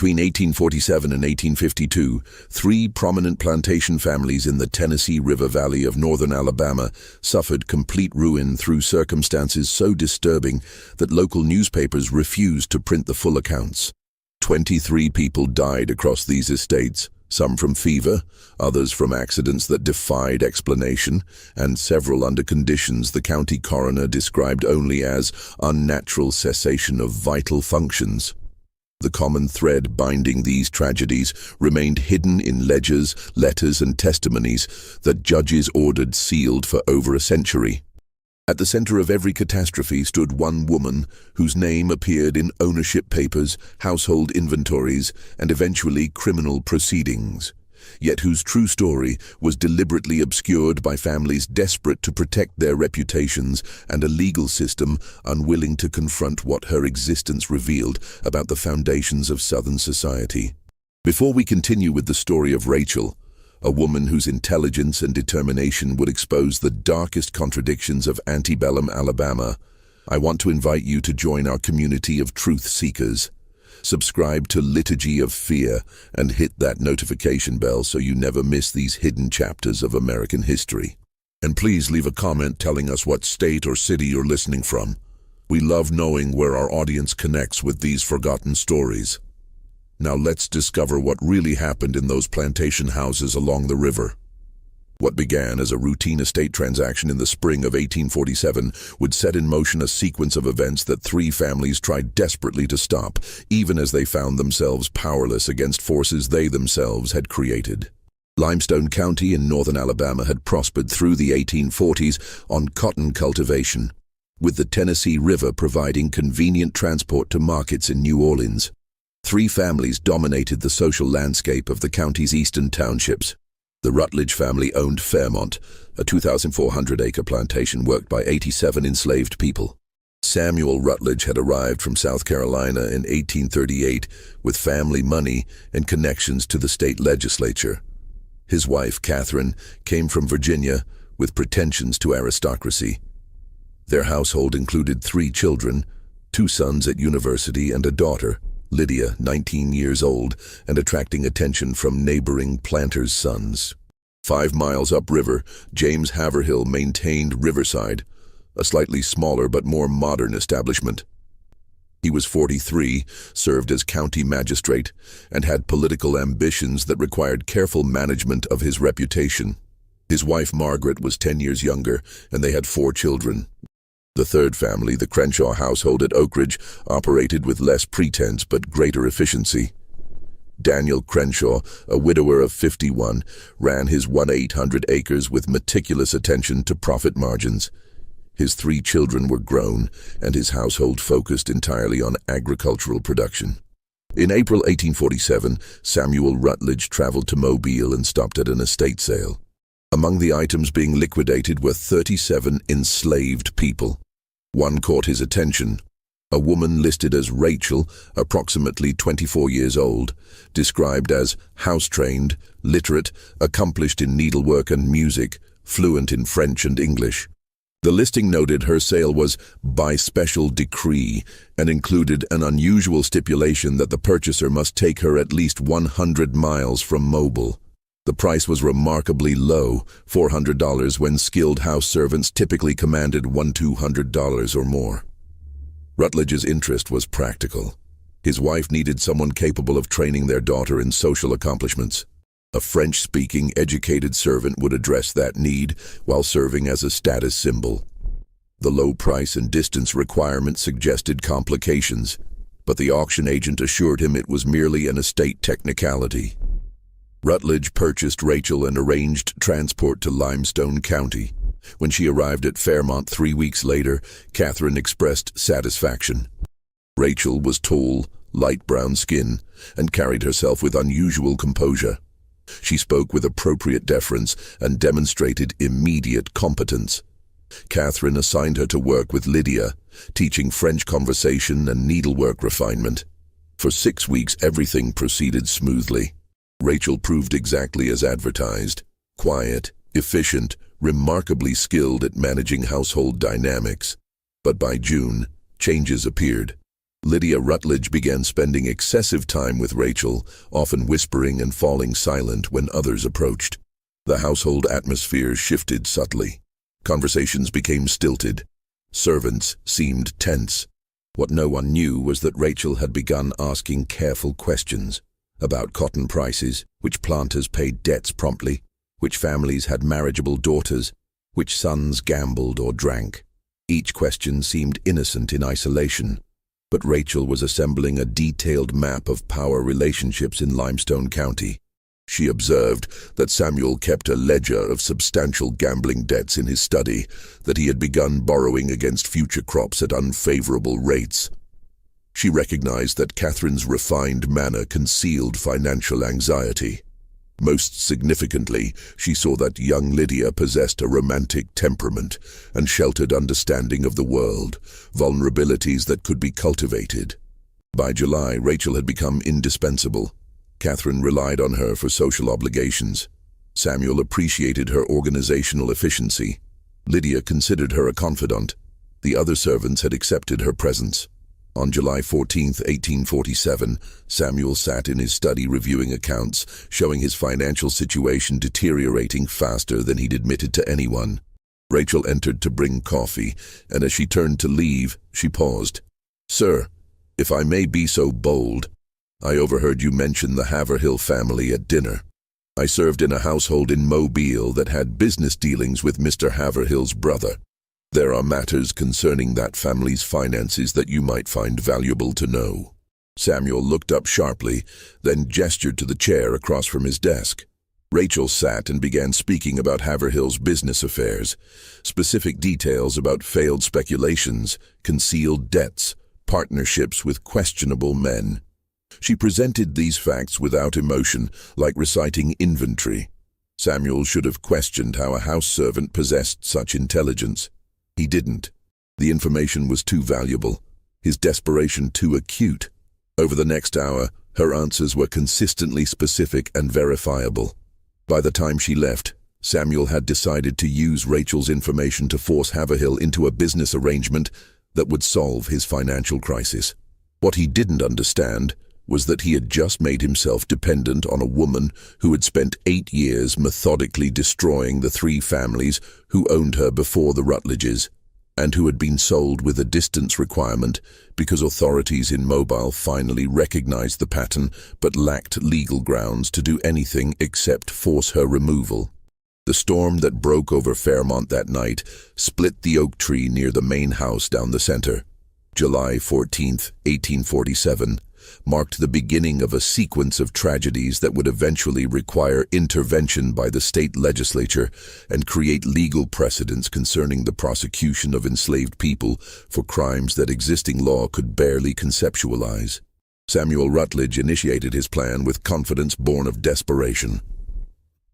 Between 1847 and 1852, three prominent plantation families in the Tennessee River Valley of northern Alabama suffered complete ruin through circumstances so disturbing that local newspapers refused to print the full accounts. 23 people died across these estates, some from fever, others from accidents that defied explanation, and several under conditions the county coroner described only as unnatural cessation of vital functions. The common thread binding these tragedies remained hidden in ledgers, letters, and testimonies that judges ordered sealed for over a century. At the center of every catastrophe stood one woman whose name appeared in ownership papers, household inventories, and eventually criminal proceedings, yet whose true story was deliberately obscured by families desperate to protect their reputations and a legal system unwilling to confront what her existence revealed about the foundations of Southern society. Before we continue with the story of Rachel, a woman whose intelligence and determination would expose the darkest contradictions of antebellum Alabama, I want to invite you to join our community of truth seekers. Subscribe to Liturgy of Fear and hit that notification bell so you never miss these hidden chapters of American history. And please leave a comment telling us what state or city you're listening from. We love knowing where our audience connects with these forgotten stories. Now let's discover what really happened in those plantation houses along the river. What began as a routine estate transaction in the spring of 1847 would set in motion a sequence of events that three families tried desperately to stop, even as they found themselves powerless against forces they themselves had created. Limestone County in northern Alabama had prospered through the 1840s on cotton cultivation, with the Tennessee River providing convenient transport to markets in New Orleans. Three families dominated the social landscape of the county's eastern townships. The Rutledge family owned Fairmont, a 2,400-acre plantation worked by 87 enslaved people. Samuel Rutledge had arrived from South Carolina in 1838 with family money and connections to the state legislature. His wife, Catherine, came from Virginia with pretensions to aristocracy. Their household included 3 children, 2 sons at university and a daughter, Lydia, 19 years old, and attracting attention from neighboring planters' sons. 5 miles upriver, James Haverhill maintained Riverside, a slightly smaller but more modern establishment. He was 43, served as county magistrate, and had political ambitions that required careful management of his reputation. His wife Margaret was 10 years younger, and they had 4 children. The third family, the Crenshaw household at Oak Ridge, operated with less pretense but greater efficiency. Daniel Crenshaw, a widower of 51, ran his 1,800 acres with meticulous attention to profit margins. His 3 children were grown, and his household focused entirely on agricultural production. In April 1847, Samuel Rutledge traveled to Mobile and stopped at an estate sale. Among the items being liquidated were 37 enslaved people. One caught his attention. A woman listed as Rachel, approximately 24 years old, described as house-trained, literate, accomplished in needlework and music, fluent in French and English. The listing noted her sale was by special decree and included an unusual stipulation that the purchaser must take her at least 100 miles from Mobile. The price was remarkably low, $400, when skilled house servants typically commanded $100–200 or more. Rutledge's interest was practical. His wife needed someone capable of training their daughter in social accomplishments. A French-speaking, educated servant would address that need while serving as a status symbol. The low price and distance requirement suggested complications, but the auction agent assured him it was merely an estate technicality. Rutledge purchased Rachel and arranged transport to Limestone County. When she arrived at Fairmont 3 weeks later, Catherine expressed satisfaction. Rachel was tall, light brown skin, and carried herself with unusual composure. She spoke with appropriate deference and demonstrated immediate competence. Catherine assigned her to work with Lydia, teaching French conversation and needlework refinement. For 6 weeks, everything proceeded smoothly. Rachel proved exactly as advertised: quiet, efficient, remarkably skilled at managing household dynamics. But by June, changes appeared. Lydia Rutledge began spending excessive time with Rachel, often whispering and falling silent when others approached. The household atmosphere shifted subtly. Conversations became stilted. Servants seemed tense. What no one knew was that Rachel had begun asking careful questions about cotton prices, which planters paid debts promptly, which families had marriageable daughters, which sons gambled or drank. Each question seemed innocent in isolation, but Rachel was assembling a detailed map of power relationships in Limestone County. She observed that Samuel kept a ledger of substantial gambling debts in his study, that he had begun borrowing against future crops at unfavorable rates. She recognized that Catherine's refined manner concealed financial anxiety. Most significantly, she saw that young Lydia possessed a romantic temperament and sheltered understanding of the world, vulnerabilities that could be cultivated. By July, Rachel had become indispensable. Catherine relied on her for social obligations. Samuel appreciated her organizational efficiency. Lydia considered her a confidant. The other servants had accepted her presence. On July 14, 1847, Samuel sat in his study reviewing accounts, showing his financial situation deteriorating faster than he'd admitted to anyone. Rachel entered to bring coffee, and as she turned to leave, she paused. "Sir, if I may be so bold, I overheard you mention the Haverhill family at dinner. I served in a household in Mobile that had business dealings with Mr. Haverhill's brother. There are matters concerning that family's finances that you might find valuable to know." Samuel looked up sharply, then gestured to the chair across from his desk. Rachel sat and began speaking about Haverhill's business affairs, specific details about failed speculations, concealed debts, partnerships with questionable men. She presented these facts without emotion, like reciting inventory. Samuel should have questioned how a house servant possessed such intelligence. He didn't. The information was too valuable, his desperation too acute. Over the next hour, her answers were consistently specific and verifiable. By the time she left, Samuel had decided to use Rachel's information to force Haverhill into a business arrangement that would solve his financial crisis. What he didn't understand was that he had just made himself dependent on a woman who had spent 8 years methodically destroying the 3 families who owned her before the Rutledges, and who had been sold with a distance requirement because authorities in Mobile finally recognized the pattern but lacked legal grounds to do anything except force her removal. The storm that broke over Fairmont that night split the oak tree near the main house down the center. July 14, 1847, marked the beginning of a sequence of tragedies that would eventually require intervention by the state legislature and create legal precedents concerning the prosecution of enslaved people for crimes that existing law could barely conceptualize. Samuel Rutledge initiated his plan with confidence born of desperation.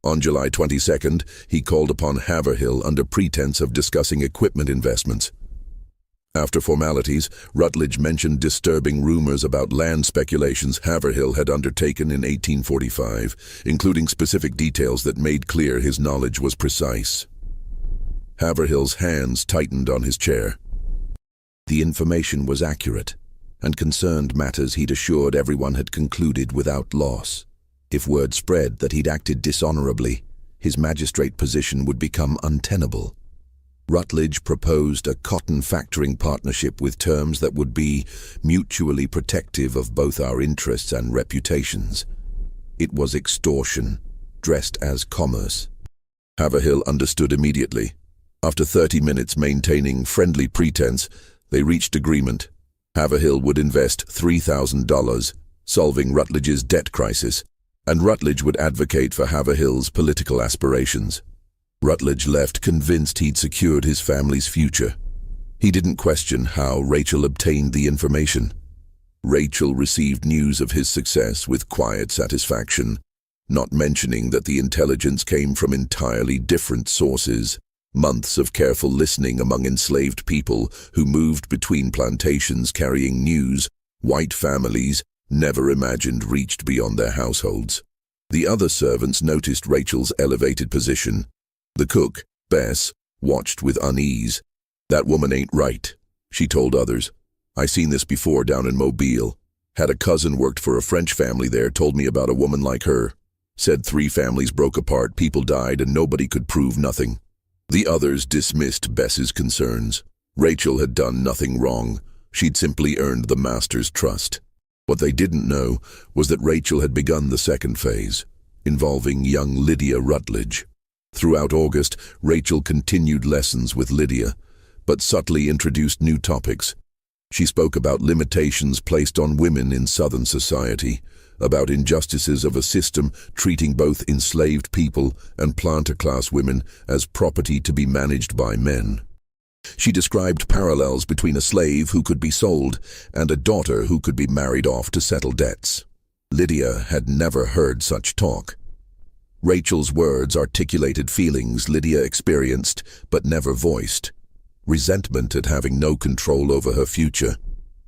On July 22nd, he called upon Haverhill under pretense of discussing equipment investments. After formalities, Rutledge mentioned disturbing rumors about land speculations Haverhill had undertaken in 1845, including specific details that made clear his knowledge was precise. Haverhill's hands tightened on his chair. The information was accurate, and concerned matters he'd assured everyone had concluded without loss. If word spread that he'd acted dishonorably, his magistrate position would become untenable. Rutledge proposed a cotton factoring partnership with terms that would be mutually protective of both our interests and reputations. It was extortion, dressed as commerce. Haverhill understood immediately. After 30 minutes maintaining friendly pretense, they reached agreement. Haverhill would invest $3,000, solving Rutledge's debt crisis, and Rutledge would advocate for Haverhill's political aspirations. Rutledge left convinced he'd secured his family's future. He didn't question how Rachel obtained the information. Rachel received news of his success with quiet satisfaction, not mentioning that the intelligence came from entirely different sources. Months of careful listening among enslaved people who moved between plantations carrying news white families never imagined reached beyond their households. The other servants noticed Rachel's elevated position. The cook, Bess, watched with unease. "That woman ain't right," she told others. I seen this before down in Mobile. Had a cousin worked for a French family there, told me about a woman like her. Said 3 families broke apart, people died, and nobody could prove nothing. The others dismissed Bess's concerns. Rachel had done nothing wrong. She'd simply earned the master's trust. What they didn't know was that Rachel had begun the second phase, involving young Lydia Rutledge. Throughout August, Rachel continued lessons with Lydia, but subtly introduced new topics. She spoke about limitations placed on women in Southern society, about injustices of a system treating both enslaved people and planter-class women as property to be managed by men. She described parallels between a slave who could be sold and a daughter who could be married off to settle debts. Lydia had never heard such talk. Rachel's words articulated feelings Lydia experienced but never voiced. Resentment at having no control over her future.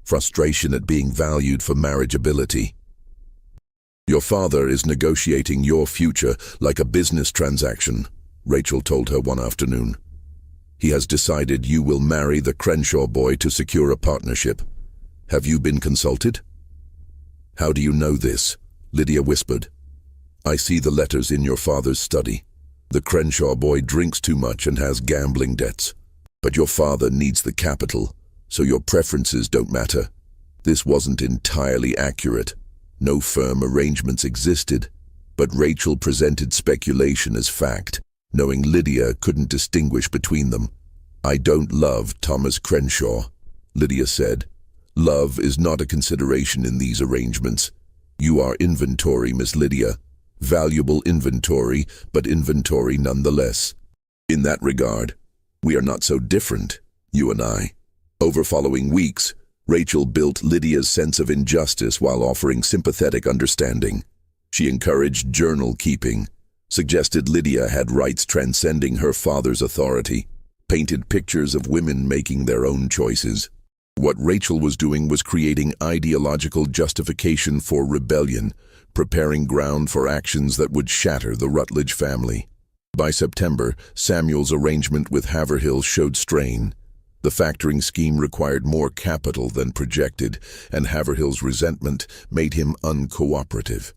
Frustration at being valued for marriageability. "Your father is negotiating your future like a business transaction," Rachel told her one afternoon. "He has decided you will marry the Crenshaw boy to secure a partnership. Have you been consulted?" "How do you know this?" Lydia whispered. "I see the letters in your father's study. The Crenshaw boy drinks too much and has gambling debts. But your father needs the capital, so your preferences don't matter." This wasn't entirely accurate. No firm arrangements existed, but Rachel presented speculation as fact, knowing Lydia couldn't distinguish between them. "I don't love Thomas Crenshaw," Lydia said. "Love is not a consideration in these arrangements. You are inventory, Miss Lydia. Valuable inventory, but inventory nonetheless. In that regard, we are not so different, you and I." Over following weeks, Rachel built Lydia's sense of injustice while offering sympathetic understanding. She encouraged journal keeping, suggested Lydia had rights transcending her father's authority, painted pictures of women making their own choices. What Rachel was doing was creating ideological justification for rebellion, preparing ground for actions that would shatter the Rutledge family. By September, Samuel's arrangement with Haverhill showed strain. The factoring scheme required more capital than projected, and Haverhill's resentment made him uncooperative.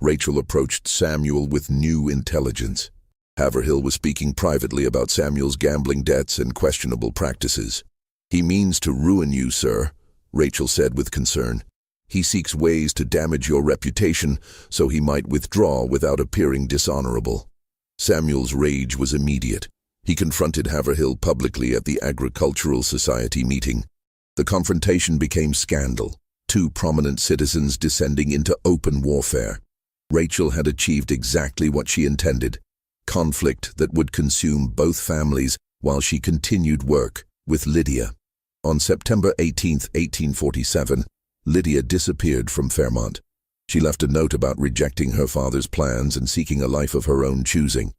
Rachel approached Samuel with new intelligence. Haverhill was speaking privately about Samuel's gambling debts and questionable practices. "He means to ruin you, sir," Rachel said with concern. "He seeks ways to damage your reputation so he might withdraw without appearing dishonorable." Samuel's rage was immediate. He confronted Haverhill publicly at the Agricultural Society meeting. The confrontation became scandal, 2 prominent citizens descending into open warfare. Rachel had achieved exactly what she intended: conflict that would consume both families while she continued work with Lydia. On September 18, 1847, Lydia disappeared from Fairmont. She left a note about rejecting her father's plans and seeking a life of her own choosing.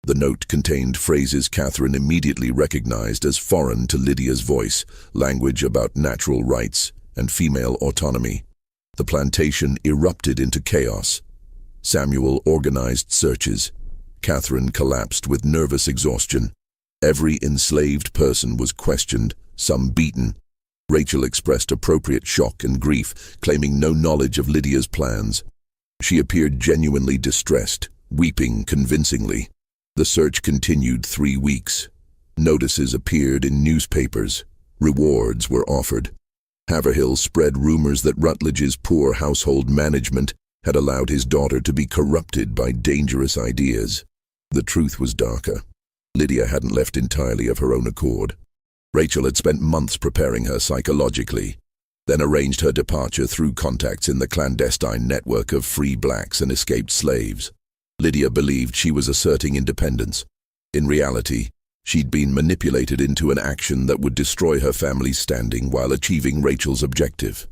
The note contained phrases Catherine immediately recognized as foreign to Lydia's voice, language about natural rights and female autonomy. The plantation erupted into chaos. Samuel organized searches. Catherine collapsed with nervous exhaustion. Every enslaved person was questioned, some beaten. Rachel expressed appropriate shock and grief, claiming no knowledge of Lydia's plans. She appeared genuinely distressed, weeping convincingly. The search continued 3 weeks. Notices appeared in newspapers. Rewards were offered. Haverhill spread rumors that Rutledge's poor household management had allowed his daughter to be corrupted by dangerous ideas. The truth was darker. Lydia hadn't left entirely of her own accord. Rachel had spent months preparing her psychologically, then arranged her departure through contacts in the clandestine network of free blacks and escaped slaves. Lydia believed she was asserting independence. In reality, she'd been manipulated into an action that would destroy her family's standing while achieving Rachel's objective.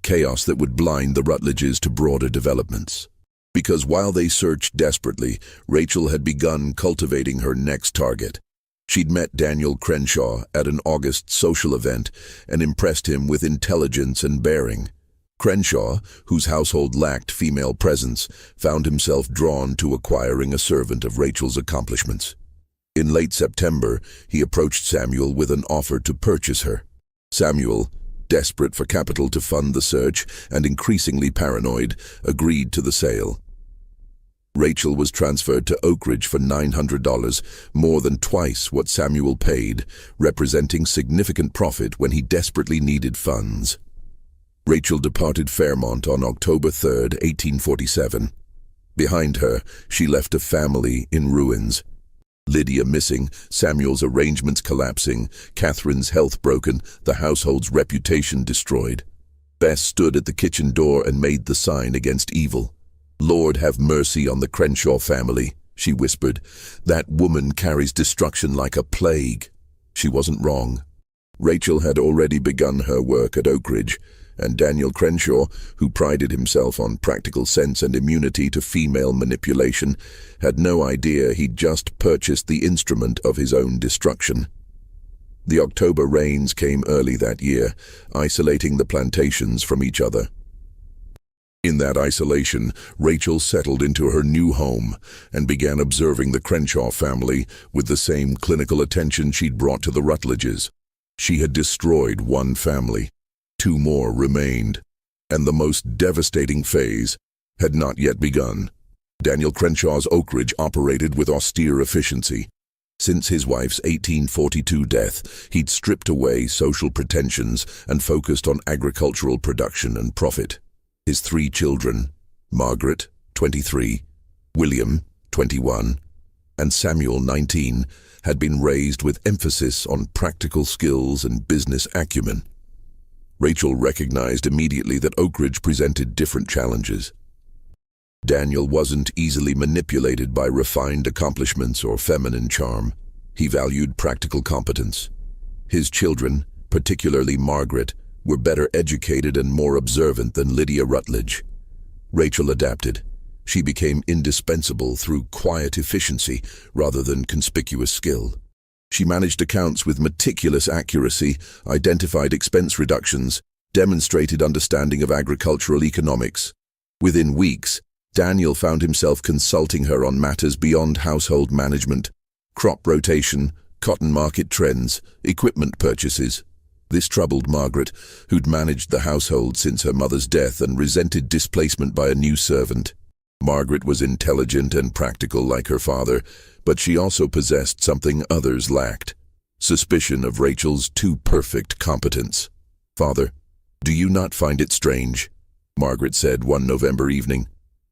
Chaos that would blind the Rutledges to broader developments. Because while they searched desperately, Rachel had begun cultivating her next target. She'd met Daniel Crenshaw at an August social event and impressed him with intelligence and bearing. Crenshaw, whose household lacked female presence, found himself drawn to acquiring a servant of Rachel's accomplishments. In late September, he approached Samuel with an offer to purchase her. Samuel, desperate for capital to fund the search and increasingly paranoid, agreed to the sale. Rachel was transferred to Oak Ridge for $900, more than twice what Samuel paid, representing significant profit when he desperately needed funds. Rachel departed Fairmont on October 3, 1847. Behind her, she left a family in ruins. Lydia missing, Samuel's arrangements collapsing, Catherine's health broken, the household's reputation destroyed. Bess stood at the kitchen door and made the sign against evil. "Lord, have mercy on the Crenshaw family," she whispered. "That woman carries destruction like a plague." She wasn't wrong. Rachel had already begun her work at Oak Ridge, and Daniel Crenshaw, who prided himself on practical sense and immunity to female manipulation, had no idea he'd just purchased the instrument of his own destruction. The October rains came early that year, isolating the plantations from each other. In that isolation, Rachel settled into her new home and began observing the Crenshaw family with the same clinical attention she'd brought to the Rutledges. She had destroyed one family. 2 more remained, and the most devastating phase had not yet begun. Daniel Crenshaw's Oak Ridge operated with austere efficiency. Since his wife's 1842 death, he'd stripped away social pretensions and focused on agricultural production and profit. His 3 children, Margaret, 23, William, 21, and Samuel, 19, had been raised with emphasis on practical skills and business acumen. Rachel recognized immediately that Oak Ridge presented different challenges. Daniel wasn't easily manipulated by refined accomplishments or feminine charm. He valued practical competence. His children, particularly Margaret, were better educated and more observant than Lydia Rutledge. Rachel adapted. She became indispensable through quiet efficiency rather than conspicuous skill. She managed accounts with meticulous accuracy, identified expense reductions, demonstrated understanding of agricultural economics. Within weeks, Daniel found himself consulting her on matters beyond household management: crop rotation, cotton market trends, equipment purchases. This troubled Margaret, who'd managed the household since her mother's death and resented displacement by a new servant. Margaret was intelligent and practical like her father, but she also possessed something others lacked: suspicion of Rachel's too perfect competence. "Father, do you not find it strange," Margaret said one November evening,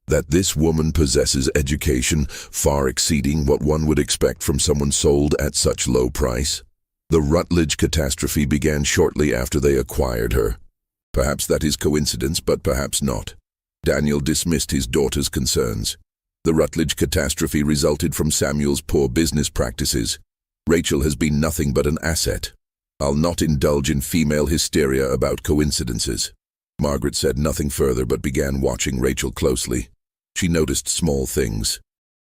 "that this woman possesses education far exceeding what one would expect from someone sold at such low price?" The Rutledge catastrophe began shortly after they acquired her. Perhaps that is coincidence, but perhaps not. Daniel dismissed his daughter's concerns. The Rutledge catastrophe resulted from Samuel's poor business practices. "Rachel has been nothing but an asset. I'll not indulge in female hysteria about coincidences." Margaret said nothing further but began watching Rachel closely. She noticed small things: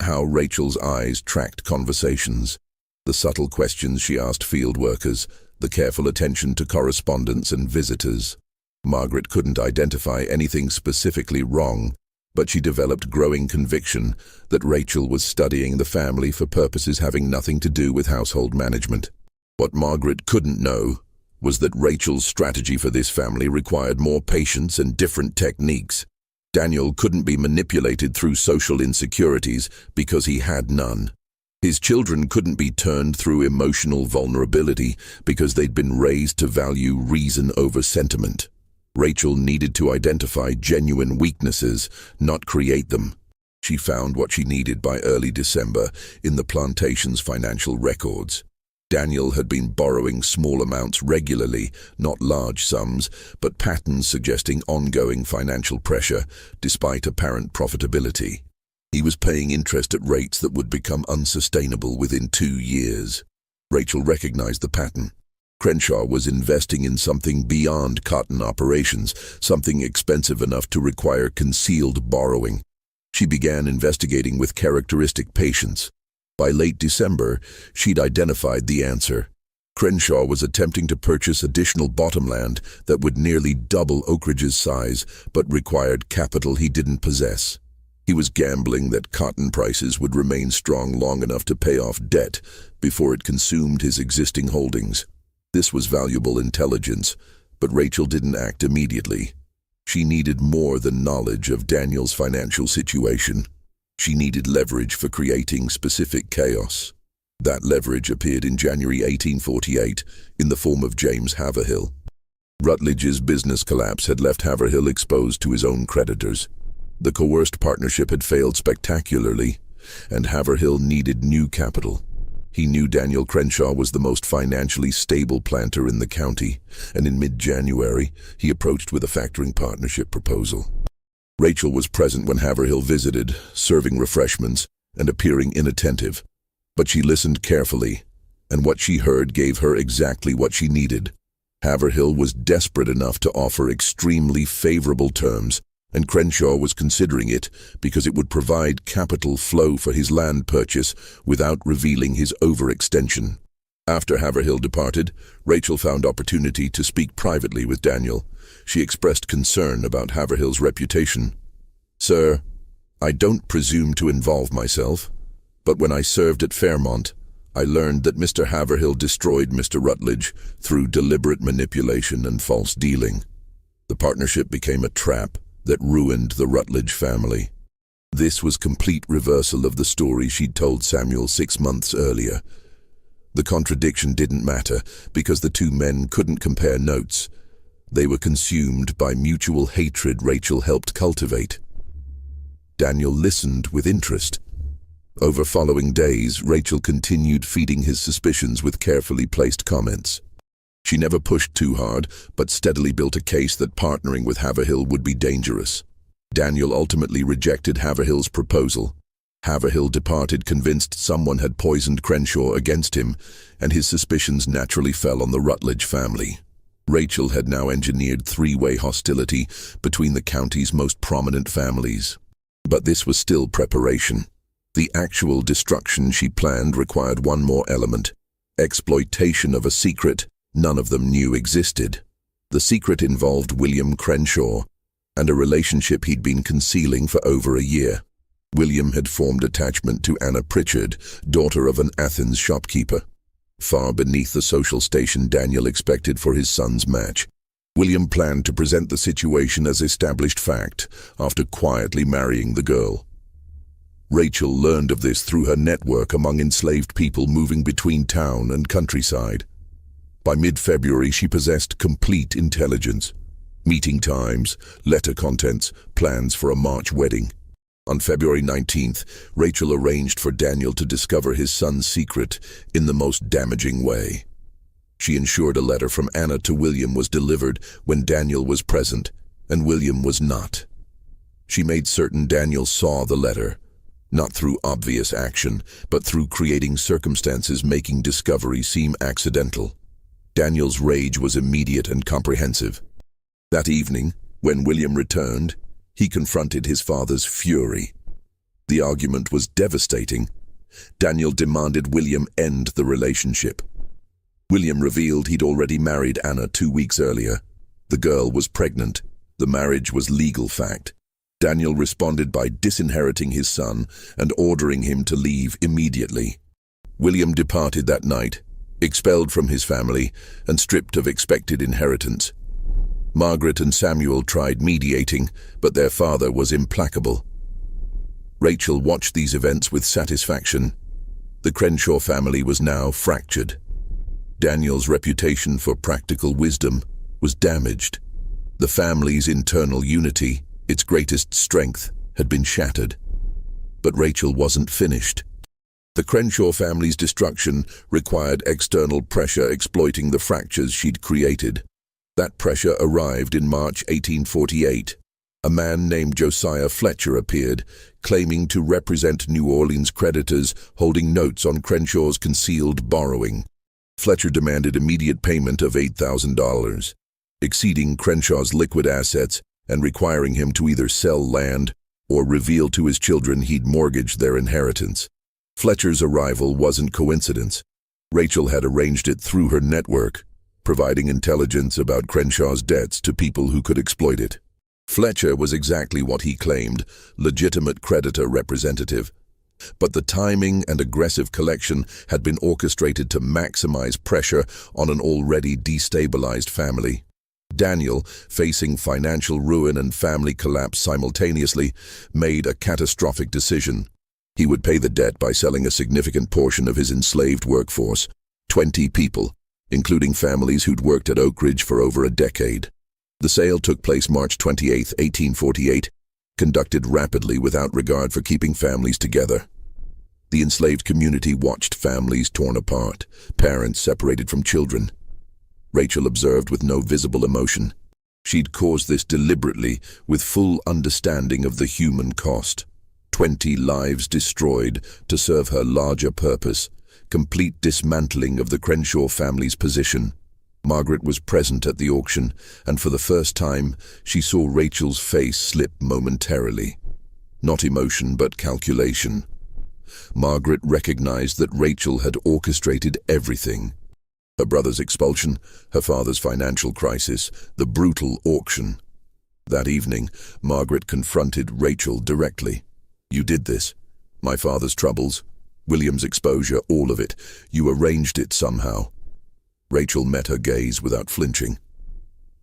how Rachel's eyes tracked conversations, the subtle questions she asked field workers, the careful attention to correspondents and visitors. Margaret couldn't identify anything specifically wrong, but she developed growing conviction that Rachel was studying the family for purposes having nothing to do with household management. What Margaret couldn't know was that Rachel's strategy for this family required more patience and different techniques. Daniel couldn't be manipulated through social insecurities because he had none. His children couldn't be turned through emotional vulnerability because they'd been raised to value reason over sentiment. Rachel needed to identify genuine weaknesses, not create them. She found what she needed by early December in the plantation's financial records. Daniel had been borrowing small amounts regularly, not large sums, but patterns suggesting ongoing financial pressure, despite apparent profitability. He was paying interest at rates that would become unsustainable within 2 years. Rachel recognized the pattern. Crenshaw was investing in something beyond cotton operations, something expensive enough to require concealed borrowing. She began investigating with characteristic patience. By late December, she'd identified the answer. Crenshaw was attempting to purchase additional bottomland that would nearly double Oak Ridge's size, but required capital he didn't possess. He was gambling that cotton prices would remain strong long enough to pay off debt before it consumed his existing holdings. This was valuable intelligence, But Rachel didn't act immediately. She needed more than knowledge of Daniel's financial situation. She needed leverage for creating specific chaos. That leverage appeared in January 1848 in the form of James Haverhill. Rutledge's business collapse had left Haverhill exposed to his own creditors. The coerced partnership had failed spectacularly, and Haverhill needed new capital. He knew Daniel Crenshaw was the most financially stable planter in the county, and in mid-January, he approached with a factoring partnership proposal. Rachel was present when Haverhill visited, serving refreshments and appearing inattentive. But she listened carefully, and what she heard gave her exactly what she needed. Haverhill was desperate enough to offer extremely favorable terms, and Crenshaw was considering it because it would provide capital flow for his land purchase without revealing his overextension. After Haverhill departed, Rachel found opportunity to speak privately with Daniel. She expressed concern about Haverhill's reputation. "Sir, I don't presume to involve myself, but when I served at Fairmont, I learned that Mr. Haverhill destroyed Mr. Rutledge through deliberate manipulation and false dealing. The partnership became a trap that ruined the Rutledge family." This was complete reversal of the story she'd told Samuel 6 months earlier. The contradiction didn't matter because the two men couldn't compare notes. They were consumed by mutual hatred Rachel helped cultivate. Daniel listened with interest. Over following days, Rachel continued feeding his suspicions with carefully placed comments. She never pushed too hard, but steadily built a case that partnering with Haverhill would be dangerous. Daniel ultimately rejected Haverhill's proposal. Haverhill departed convinced someone had poisoned Crenshaw against him, and his suspicions naturally fell on the Rutledge family. Rachel had now engineered three-way hostility between the county's most prominent families. But this was still preparation. The actual destruction she planned required one more element: exploitation of a secret none of them knew existed. The secret involved William Crenshaw and a relationship he'd been concealing for over a year. William had formed attachment to Anna Pritchard, daughter of an Athens shopkeeper. Far beneath the social station Daniel expected for his son's match, William planned to present the situation as established fact after quietly marrying the girl. Rachel learned of this through her network among enslaved people moving between town and countryside. By mid-February, she possessed complete intelligence. Meeting times, letter contents, plans for a March wedding. On February 19th, Rachel arranged for Daniel to discover his son's secret in the most damaging way. She ensured a letter from Anna to William was delivered when Daniel was present, and William was not. She made certain Daniel saw the letter, not through obvious action, but through creating circumstances making discovery seem accidental. Daniel's rage was immediate and comprehensive. That evening, when William returned, he confronted his father's fury. The argument was devastating. Daniel demanded William end the relationship. William revealed he'd already married Anna 2 weeks earlier. The girl was pregnant. The marriage was legal fact. Daniel responded by disinheriting his son and ordering him to leave immediately. William departed that night, expelled from his family and stripped of expected inheritance. Margaret and Samuel tried mediating, but their father was implacable. Rachel watched these events with satisfaction. The Crenshaw family was now fractured. Daniel's reputation for practical wisdom was damaged. The family's internal unity, its greatest strength, had been shattered. But Rachel wasn't finished. The Crenshaw family's destruction required external pressure exploiting the fractures she'd created. That pressure arrived in March 1848. A man named Josiah Fletcher appeared, claiming to represent New Orleans creditors holding notes on Crenshaw's concealed borrowing. Fletcher demanded immediate payment of $8,000, exceeding Crenshaw's liquid assets and requiring him to either sell land or reveal to his children he'd mortgaged their inheritance. Fletcher's arrival wasn't coincidence. Rachel had arranged it through her network, providing intelligence about Crenshaw's debts to people who could exploit it. Fletcher was exactly what he claimed, legitimate creditor representative. But the timing and aggressive collection had been orchestrated to maximize pressure on an already destabilized family. Daniel, facing financial ruin and family collapse simultaneously, made a catastrophic decision. He would pay the debt by selling a significant portion of his enslaved workforce, 20 people, including families who'd worked at Oak Ridge for over a decade. The sale took place March 28, 1848, conducted rapidly without regard for keeping families together. The enslaved community watched families torn apart, parents separated from children. Rachel observed with no visible emotion. She'd caused this deliberately, with full understanding of the human cost. 20 lives destroyed to serve her larger purpose, complete dismantling of the Crenshaw family's position. Margaret was present at the auction, and for the first time, she saw Rachel's face slip momentarily. Not emotion, but calculation. Margaret recognized that Rachel had orchestrated everything. Her brother's expulsion, her father's financial crisis, the brutal auction. That evening, Margaret confronted Rachel directly. "You did this. My father's troubles, William's exposure, all of it. You arranged it somehow." Rachel met her gaze without flinching.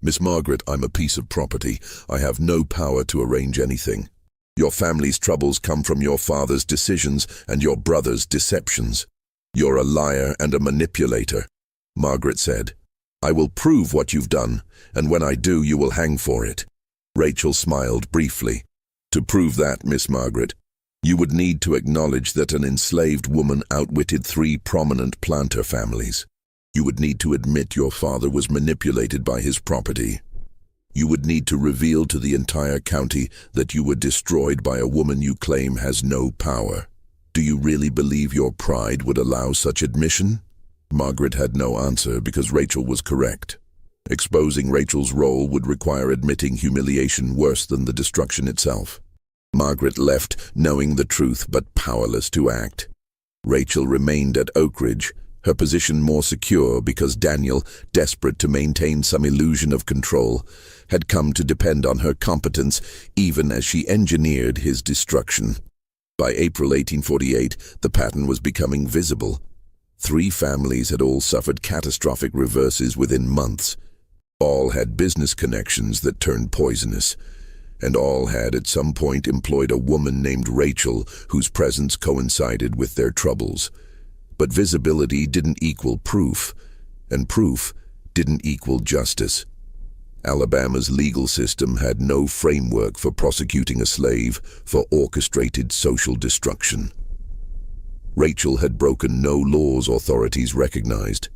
"Miss Margaret, I'm a piece of property. I have no power to arrange anything. Your family's troubles come from your father's decisions and your brother's deceptions. You're a liar and a manipulator," Margaret said. "I will prove what you've done, and when I do, you will hang for it." Rachel smiled briefly. "To prove that, Miss Margaret, you would need to acknowledge that an enslaved woman outwitted 3 prominent planter families. You would need to admit your father was manipulated by his property. You would need to reveal to the entire county that you were destroyed by a woman you claim has no power. Do you really believe your pride would allow such admission?" Margaret had no answer because Rachel was correct. Exposing Rachel's role would require admitting humiliation worse than the destruction itself. Margaret left, knowing the truth but powerless to act. Rachel remained at Oak Ridge, her position more secure because Daniel, desperate to maintain some illusion of control, had come to depend on her competence even as she engineered his destruction. By April 1848, the pattern was becoming visible. 3 families had all suffered catastrophic reverses within months. All had business connections that turned poisonous, and all had at some point employed a woman named Rachel whose presence coincided with their troubles. But visibility didn't equal proof, and proof didn't equal justice. Alabama's legal system had no framework for prosecuting a slave for orchestrated social destruction. Rachel had broken no laws authorities recognized.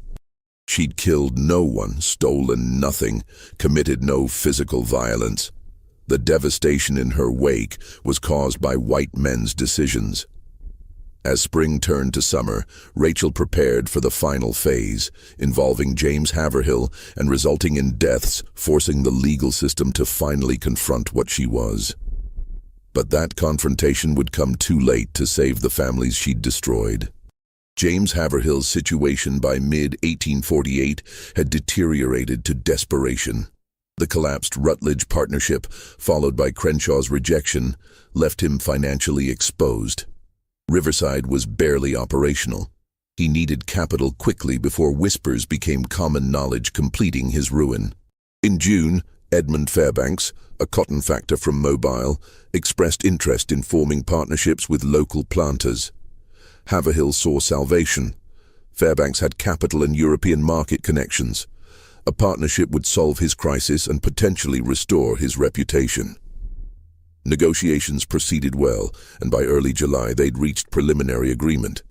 She'd killed no one, stolen nothing, committed no physical violence. The devastation in her wake was caused by white men's decisions. As spring turned to summer, Rachel prepared for the final phase, involving James Haverhill and resulting in deaths, forcing the legal system to finally confront what she was. But that confrontation would come too late to save the families she'd destroyed. James Haverhill's situation by mid-1848 had deteriorated to desperation. The collapsed Rutledge partnership, followed by Crenshaw's rejection, left him financially exposed. Riverside was barely operational. He needed capital quickly before whispers became common knowledge, completing his ruin. In June, Edmund Fairbanks, a cotton factor from Mobile, expressed interest in forming partnerships with local planters. Haverhill saw salvation. Fairbanks had capital and European market connections. A partnership would solve his crisis and potentially restore his reputation. Negotiations proceeded well, and by early July they'd reached preliminary agreement.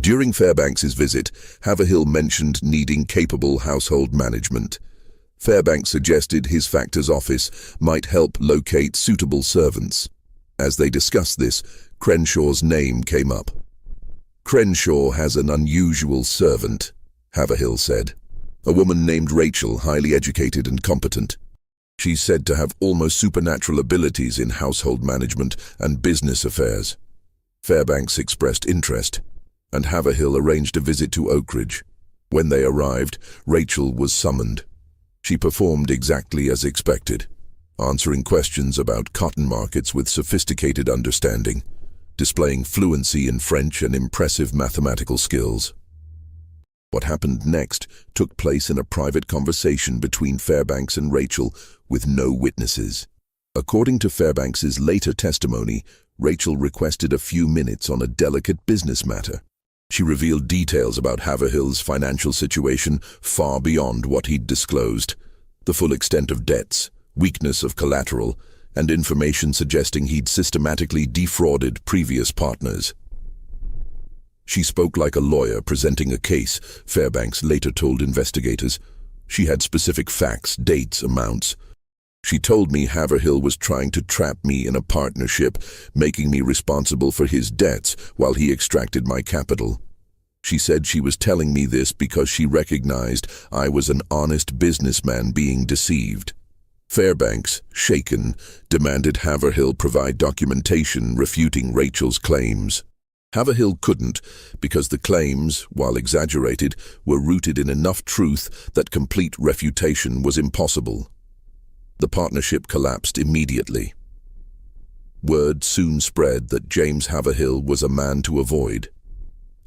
During Fairbanks's visit, Haverhill mentioned needing capable household management. Fairbanks suggested his factor's office might help locate suitable servants. As they discussed this, Crenshaw's name came up. "Crenshaw has an unusual servant," Haverhill said. "A woman named Rachel, highly educated and competent. She's said to have almost supernatural abilities in household management and business affairs." Fairbanks expressed interest, and Haverhill arranged a visit to Oak Ridge. When they arrived, Rachel was summoned. She performed exactly as expected, answering questions about cotton markets with sophisticated understanding, displaying fluency in French and impressive mathematical skills. What happened next took place in a private conversation between Fairbanks and Rachel with no witnesses. According to Fairbanks's later testimony, Rachel requested a few minutes on a delicate business matter. She revealed details about Haverhill's financial situation far beyond what he'd disclosed. The full extent of debts, weakness of collateral, and information suggesting he'd systematically defrauded previous partners. She spoke like a lawyer presenting a case, Fairbanks later told investigators. She had specific facts, dates, amounts. She told me Haverhill was trying to trap me in a partnership, making me responsible for his debts while he extracted my capital. She said she was telling me this because she recognized I was an honest businessman being deceived. Fairbanks, shaken, demanded Haverhill provide documentation refuting Rachel's claims. Haverhill couldn't because the claims, while exaggerated, were rooted in enough truth that complete refutation was impossible. The partnership collapsed immediately. Word soon spread that James Haverhill was a man to avoid.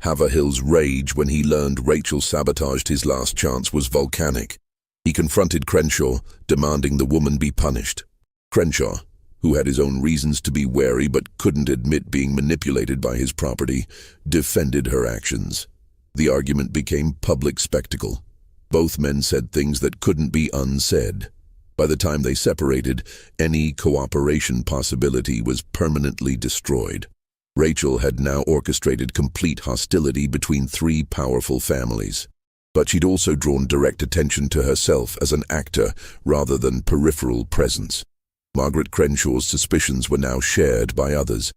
Haverhill's rage when he learned Rachel sabotaged his last chance was volcanic. He confronted Crenshaw, demanding the woman be punished. Crenshaw, who had his own reasons to be wary but couldn't admit being manipulated by his property, defended her actions. The argument became public spectacle. Both men said things that couldn't be unsaid. By the time they separated, any cooperation possibility was permanently destroyed. Rachel had now orchestrated complete hostility between three powerful families. But she'd also drawn direct attention to herself as an actor rather than peripheral presence. Margaret Crenshaw's suspicions were now shared by others.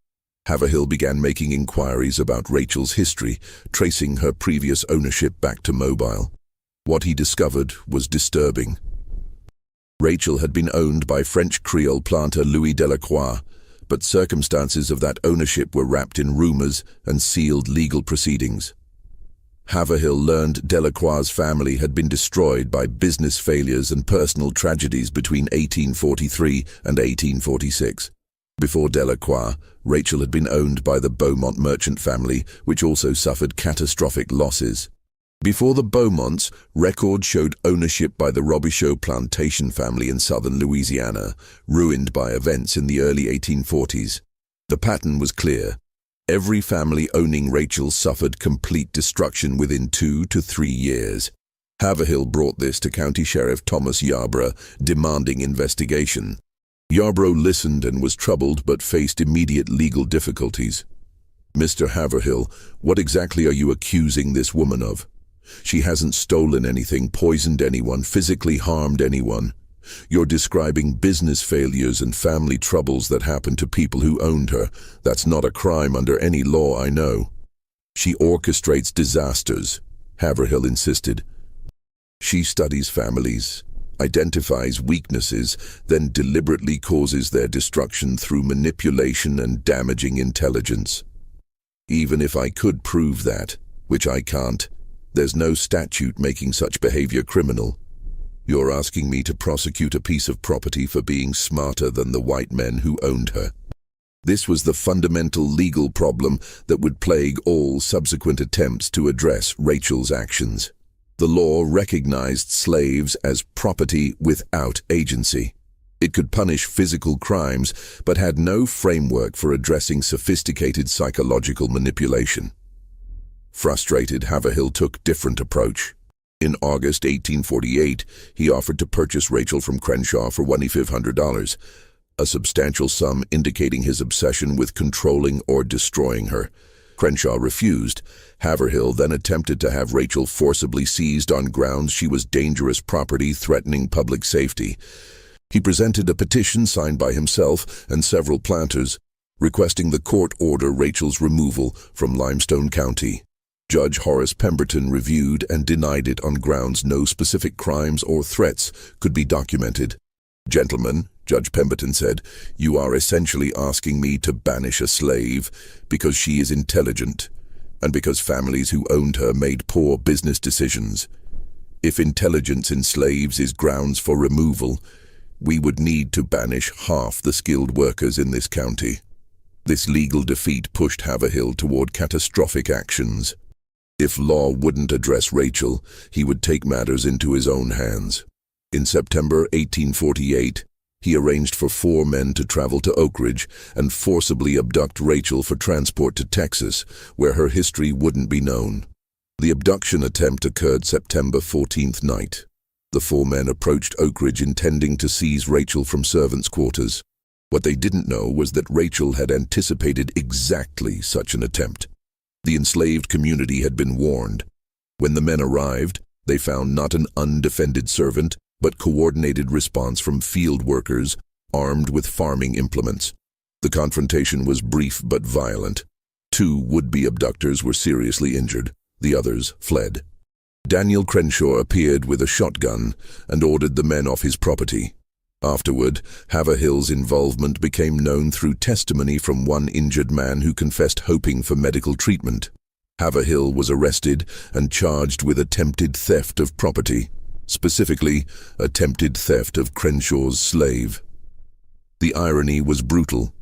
Haverhill began making inquiries about Rachel's history, tracing her previous ownership back to Mobile. What he discovered was disturbing. Rachel had been owned by French Creole planter Louis Delacroix, but circumstances of that ownership were wrapped in rumors and sealed legal proceedings. Haverhill learned Delacroix's family had been destroyed by business failures and personal tragedies between 1843 and 1846. Before Delacroix, Rachel had been owned by the Beaumont merchant family, which also suffered catastrophic losses. Before the Beaumonts, records showed ownership by the Robichaud plantation family in southern Louisiana, ruined by events in the early 1840s. The pattern was clear. Every family owning Rachel suffered complete destruction within 2 to 3 years. Haverhill brought this to County Sheriff Thomas Yarborough, demanding investigation. Yarborough listened and was troubled but faced immediate legal difficulties. "Mr. Haverhill, what exactly are you accusing this woman of? She hasn't stolen anything, poisoned anyone, physically harmed anyone. You're describing business failures and family troubles that happened to people who owned her. That's not a crime under any law I know." "She orchestrates disasters," Haverhill insisted. "She studies families, identifies weaknesses, then deliberately causes their destruction through manipulation and damaging intelligence. Even if I could prove that, which I can't, there's no statute making such behavior criminal. You're asking me to prosecute a piece of property for being smarter than the white men who owned her." This was the fundamental legal problem that would plague all subsequent attempts to address Rachel's actions. The law recognized slaves as property without agency. It could punish physical crimes, but had no framework for addressing sophisticated psychological manipulation. Frustrated, Haverhill took different approach. In August 1848, he offered to purchase Rachel from Crenshaw for $2,500, a substantial sum indicating his obsession with controlling or destroying her. Crenshaw refused. Haverhill then attempted to have Rachel forcibly seized on grounds she was dangerous property threatening public safety. He presented a petition signed by himself and several planters, requesting the court order Rachel's removal from Limestone County. Judge Horace Pemberton reviewed and denied it on grounds no specific crimes or threats could be documented. "Gentlemen," Judge Pemberton said, "you are essentially asking me to banish a slave because she is intelligent and because families who owned her made poor business decisions. If intelligence in slaves is grounds for removal, we would need to banish half the skilled workers in this county." This legal defeat pushed Haverhill toward catastrophic actions. If law wouldn't address Rachel, he would take matters into his own hands. In September 1848, he arranged for 4 men to travel to Oak Ridge and forcibly abduct Rachel for transport to Texas, where her history wouldn't be known. The abduction attempt occurred September 14th night. The 4 men approached Oak Ridge intending to seize Rachel from servants' quarters. What they didn't know was that Rachel had anticipated exactly such an attempt. The enslaved community had been warned. When the men arrived, they found not an undefended servant, but coordinated response from field workers armed with farming implements. The confrontation was brief but violent. 2 would-be abductors were seriously injured. The others fled. Daniel Crenshaw appeared with a shotgun and ordered the men off his property. Afterward, Haverhill's involvement became known through testimony from one injured man who confessed hoping for medical treatment. Haverhill was arrested and charged with attempted theft of property, specifically attempted theft of Crenshaw's slave. The irony was brutal.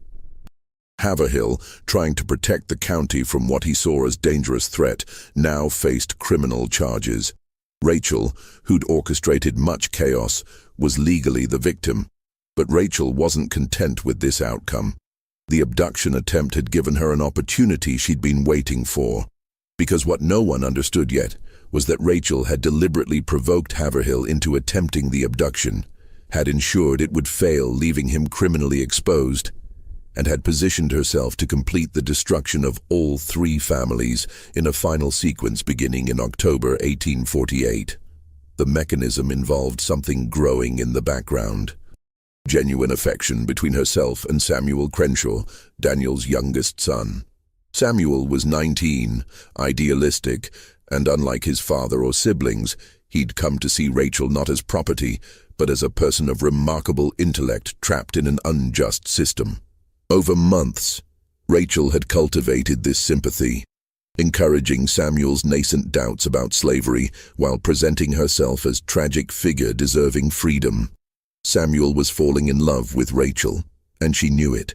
Haverhill, trying to protect the county from what he saw as dangerous threat, now faced criminal charges. Rachel, who'd orchestrated much chaos, was legally the victim. But Rachel wasn't content with this outcome. The abduction attempt had given her an opportunity she'd been waiting for. Because what no one understood yet was that Rachel had deliberately provoked Haverhill into attempting the abduction, had ensured it would fail, leaving him criminally exposed, and had positioned herself to complete the destruction of all 3 families in a final sequence beginning in October 1848. The mechanism involved something growing in the background. Genuine affection between herself and Samuel Crenshaw, Daniel's youngest son. Samuel was 19, idealistic, and unlike his father or siblings, he'd come to see Rachel not as property, but as a person of remarkable intellect trapped in an unjust system. Over months, Rachel had cultivated this sympathy, encouraging Samuel's nascent doubts about slavery while presenting herself as tragic figure deserving freedom. Samuel was falling in love with Rachel, and she knew it.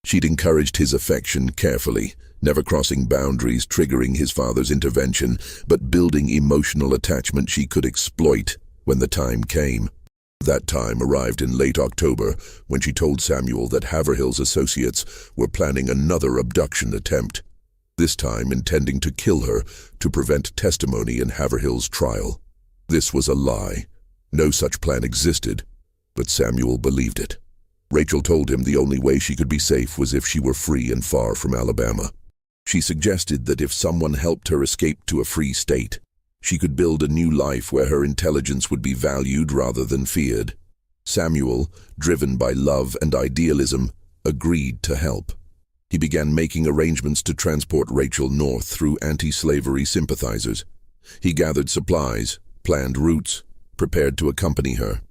She'd encouraged his affection carefully, never crossing boundaries, triggering his father's intervention, but building emotional attachment she could exploit when the time came. That time arrived in late October, when she told Samuel that Haverhill's associates were planning another abduction attempt, this time intending to kill her to prevent testimony in Haverhill's trial. This was a lie. No such plan existed, but Samuel believed it. Rachel told him the only way she could be safe was if she were free and far from Alabama. She suggested that if someone helped her escape to a free state, she could build a new life where her intelligence would be valued rather than feared. Samuel, driven by love and idealism, agreed to help. He began making arrangements to transport Rachel north through anti-slavery sympathizers. He gathered supplies, planned routes, prepared to accompany her.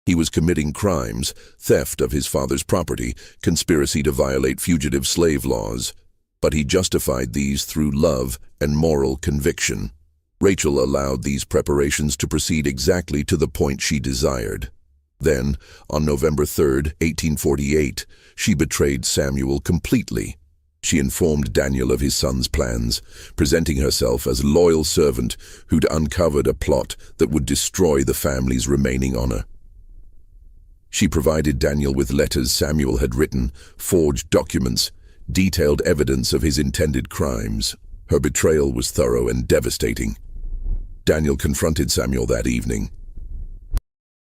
He was committing crimes, theft of his father's property, conspiracy to violate fugitive slave laws, but he justified these through love and moral conviction. Rachel allowed these preparations to proceed exactly to the point she desired. Then, on November 3rd, 1848, she betrayed Samuel completely. She informed Daniel of his son's plans, presenting herself as a loyal servant who'd uncovered a plot that would destroy the family's remaining honor. She provided Daniel with letters Samuel had written, forged documents, detailed evidence of his intended crimes. Her betrayal was thorough and devastating. Daniel confronted Samuel that evening.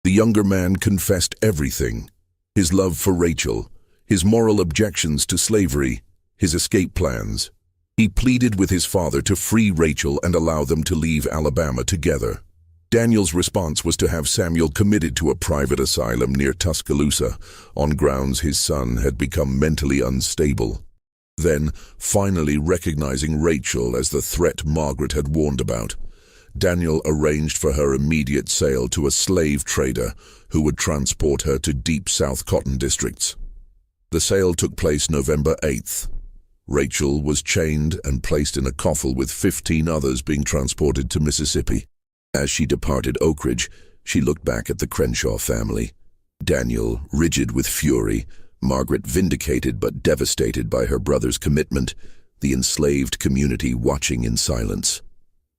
The younger man confessed everything: his love for Rachel, his moral objections to slavery, his escape plans. He pleaded with his father to free Rachel and allow them to leave Alabama together. Daniel's response was to have Samuel committed to a private asylum near Tuscaloosa, on grounds his son had become mentally unstable. Then, finally recognizing Rachel as the threat Margaret had warned about, Daniel arranged for her immediate sale to a slave trader who would transport her to deep South cotton districts. The sale took place November 8th. Rachel was chained and placed in a coffle with 15 others being transported to Mississippi. As she departed Oak Ridge, she looked back at the Crenshaw family. Daniel, rigid with fury, Margaret vindicated but devastated by her brother's commitment, the enslaved community watching in silence.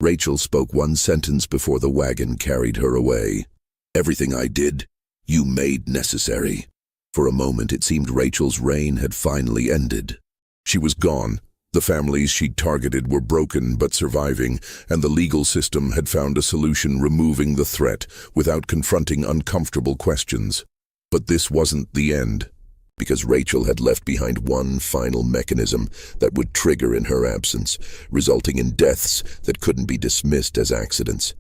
Rachel spoke one sentence before the wagon carried her away. "Everything I did, you made necessary." For a moment it seemed Rachel's reign had finally ended. She was gone. The families she'd targeted were broken but surviving, and the legal system had found a solution, removing the threat without confronting uncomfortable questions. But this wasn't the end, because Rachel had left behind one final mechanism that would trigger in her absence, resulting in deaths that couldn't be dismissed as accidents.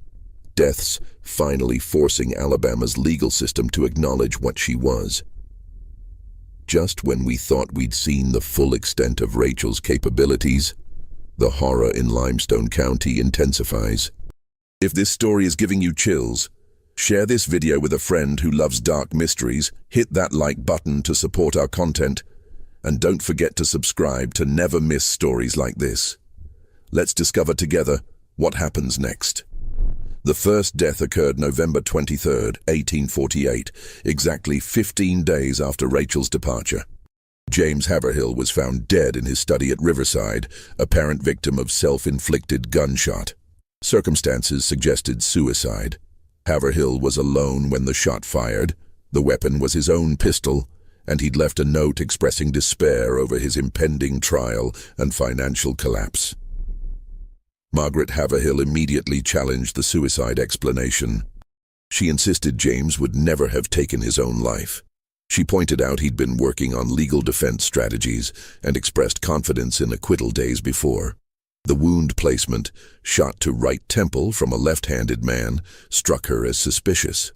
Deaths finally forcing Alabama's legal system to acknowledge what she was. Just when we thought we'd seen the full extent of Rachel's capabilities, the horror in Limestone County intensifies. If this story is giving you chills, share this video with a friend who loves dark mysteries, hit that like button to support our content, and don't forget to subscribe to never miss stories like this. Let's discover together what happens next. The first death occurred November 23, 1848, exactly 15 days after Rachel's departure. James Haverhill was found dead in his study at Riverside, apparent victim of self-inflicted gunshot. Circumstances suggested suicide. Haverhill was alone when the shot fired. The weapon was his own pistol, and he'd left a note expressing despair over his impending trial and financial collapse. Margaret Haverhill immediately challenged the suicide explanation. She insisted James would never have taken his own life. She pointed out he'd been working on legal defense strategies and expressed confidence in acquittal days before. The wound placement, shot to right temple from a left-handed man, struck her as suspicious.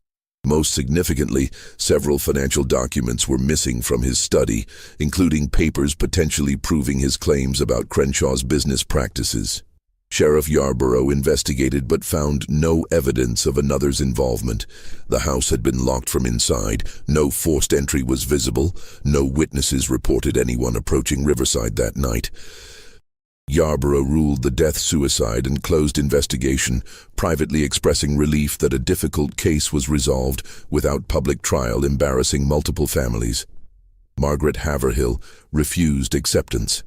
Most significantly, several financial documents were missing from his study, including papers potentially proving his claims about Crenshaw's business practices. Sheriff Yarborough investigated but found no evidence of another's involvement. The house had been locked from inside, no forced entry was visible, no witnesses reported anyone approaching Riverside that night. Yarborough ruled the death suicide and closed investigation, privately expressing relief that a difficult case was resolved without public trial embarrassing multiple families. Margaret Haverhill refused acceptance.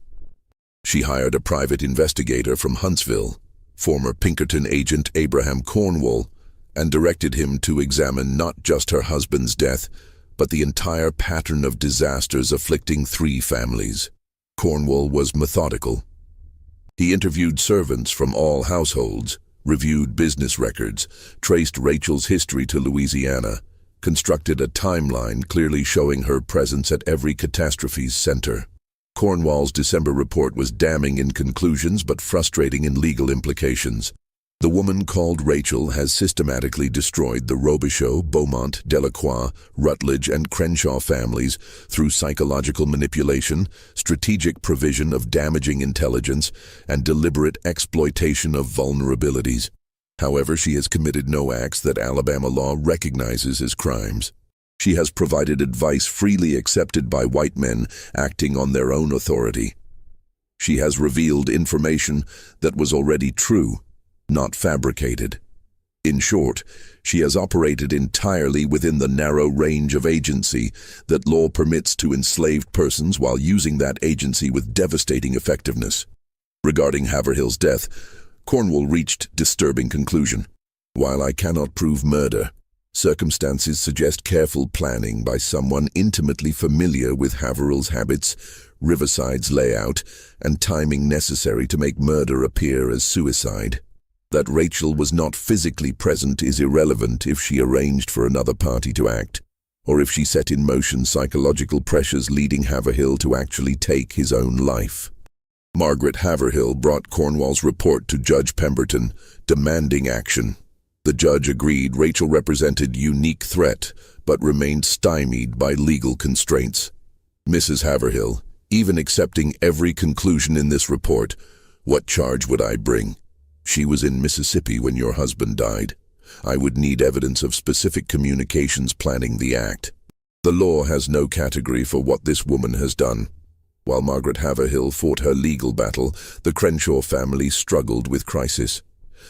She hired a private investigator from Huntsville, former Pinkerton agent Abraham Cornwall, and directed him to examine not just her husband's death, but the entire pattern of disasters afflicting 3 families. Cornwall was methodical. He interviewed servants from all households, reviewed business records, traced Rachel's history to Louisiana, constructed a timeline clearly showing her presence at every catastrophe's center. Cornwall's December report was damning in conclusions but frustrating in legal implications. The woman called Rachel has systematically destroyed the Robichaux, Beaumont, Delacroix, Rutledge, and Crenshaw families through psychological manipulation, strategic provision of damaging intelligence, and deliberate exploitation of vulnerabilities. However, she has committed no acts that Alabama law recognizes as crimes. She has provided advice freely accepted by white men acting on their own authority. She has revealed information that was already true, not fabricated. In short, she has operated entirely within the narrow range of agency that law permits to enslaved persons while using that agency with devastating effectiveness. Regarding Haverhill's death, Cornwall reached disturbing conclusion. While I cannot prove murder, circumstances suggest careful planning by someone intimately familiar with Haverhill's habits, Riverside's layout, and timing necessary to make murder appear as suicide. That Rachel was not physically present is irrelevant if she arranged for another party to act, or if she set in motion psychological pressures leading Haverhill to actually take his own life. Margaret Haverhill brought Cornwall's report to Judge Pemberton, demanding action. The judge agreed Rachel represented unique threat, but remained stymied by legal constraints. Mrs. Haverhill, even accepting every conclusion in this report, what charge would I bring? She was in Mississippi when your husband died. I would need evidence of specific communications planning the act. The law has no category for what this woman has done. While Margaret Haverhill fought her legal battle, the Crenshaw family struggled with crisis.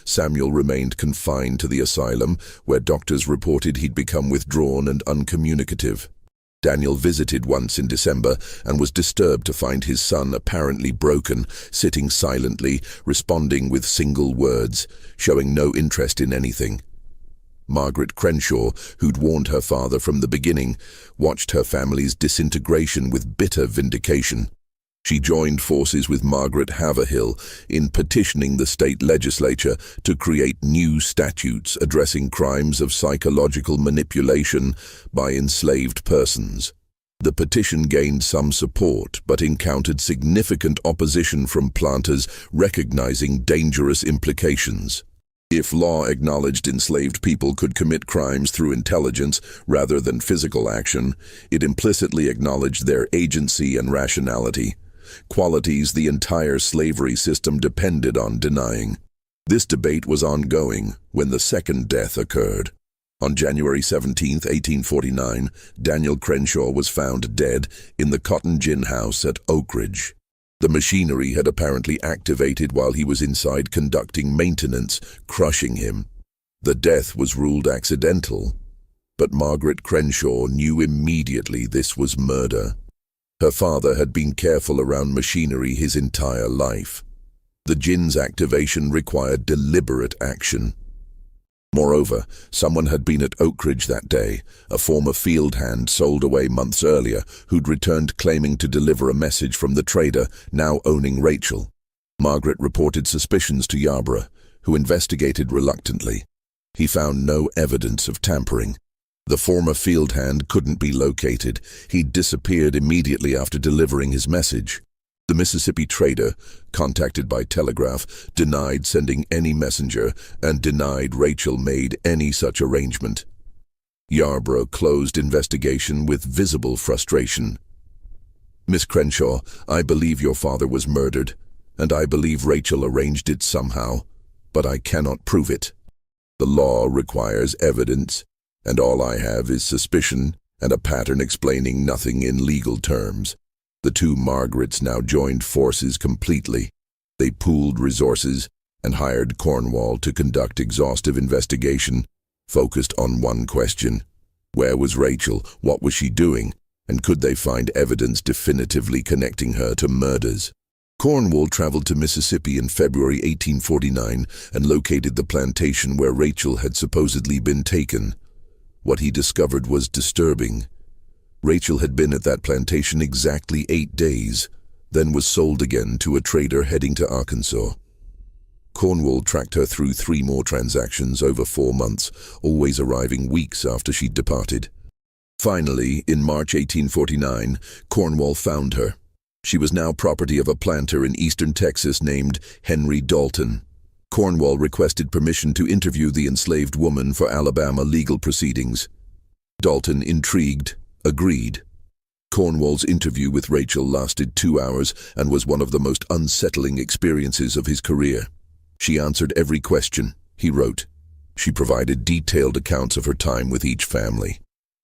Samuel remained confined to the asylum, where doctors reported he'd become withdrawn and uncommunicative. Daniel visited once in December and was disturbed to find his son apparently broken, sitting silently, responding with single words, showing no interest in anything. Margaret Crenshaw, who'd warned her father from the beginning, watched her family's disintegration with bitter vindication. She joined forces with Margaret Haverhill in petitioning the state legislature to create new statutes addressing crimes of psychological manipulation by enslaved persons. The petition gained some support but encountered significant opposition from planters recognizing dangerous implications. If law acknowledged enslaved people could commit crimes through intelligence rather than physical action, it implicitly acknowledged their agency and rationality, qualities the entire slavery system depended on denying. This debate was ongoing when the second death occurred. On January 17, 1849, Daniel Crenshaw was found dead in the cotton gin house at Oak Ridge. The machinery had apparently activated while he was inside conducting maintenance, crushing him. The death was ruled accidental, but Margaret Crenshaw knew immediately this was murder. Her father had been careful around machinery his entire life. The gin's activation required deliberate action. Moreover, someone had been at Oak Ridge that day, a former field hand sold away months earlier, who'd returned claiming to deliver a message from the trader, now owning Rachel. Margaret reported suspicions to Yarborough, who investigated reluctantly. He found no evidence of tampering. The former field hand couldn't be located. He'd disappeared immediately after delivering his message. The Mississippi trader, contacted by telegraph, denied sending any messenger and denied Rachel made any such arrangement. Yarborough closed investigation with visible frustration. "Miss Crenshaw, I believe your father was murdered, and I believe Rachel arranged it somehow, but I cannot prove it. The law requires evidence, and all I have is suspicion and a pattern explaining nothing in legal terms." The two Margarets now joined forces completely. They pooled resources and hired Cornwall to conduct exhaustive investigation, focused on one question: where was Rachel, what was she doing, and could they find evidence definitively connecting her to murders? Cornwall traveled to Mississippi in February 1849 and located the plantation where Rachel had supposedly been taken. What he discovered was disturbing. Rachel had been at that plantation exactly 8 days, then was sold again to a trader heading to Arkansas. Cornwall tracked her through 3 more transactions over 4 months, always arriving weeks after she'd departed. Finally, in March 1849, Cornwall found her. She was now property of a planter in eastern Texas named Henry Dalton. Cornwall requested permission to interview the enslaved woman for Alabama legal proceedings. Dalton, intrigued, agreed. Cornwall's interview with Rachel lasted 2 hours and was one of the most unsettling experiences of his career. "She answered every question," he wrote. "She provided detailed accounts of her time with each family.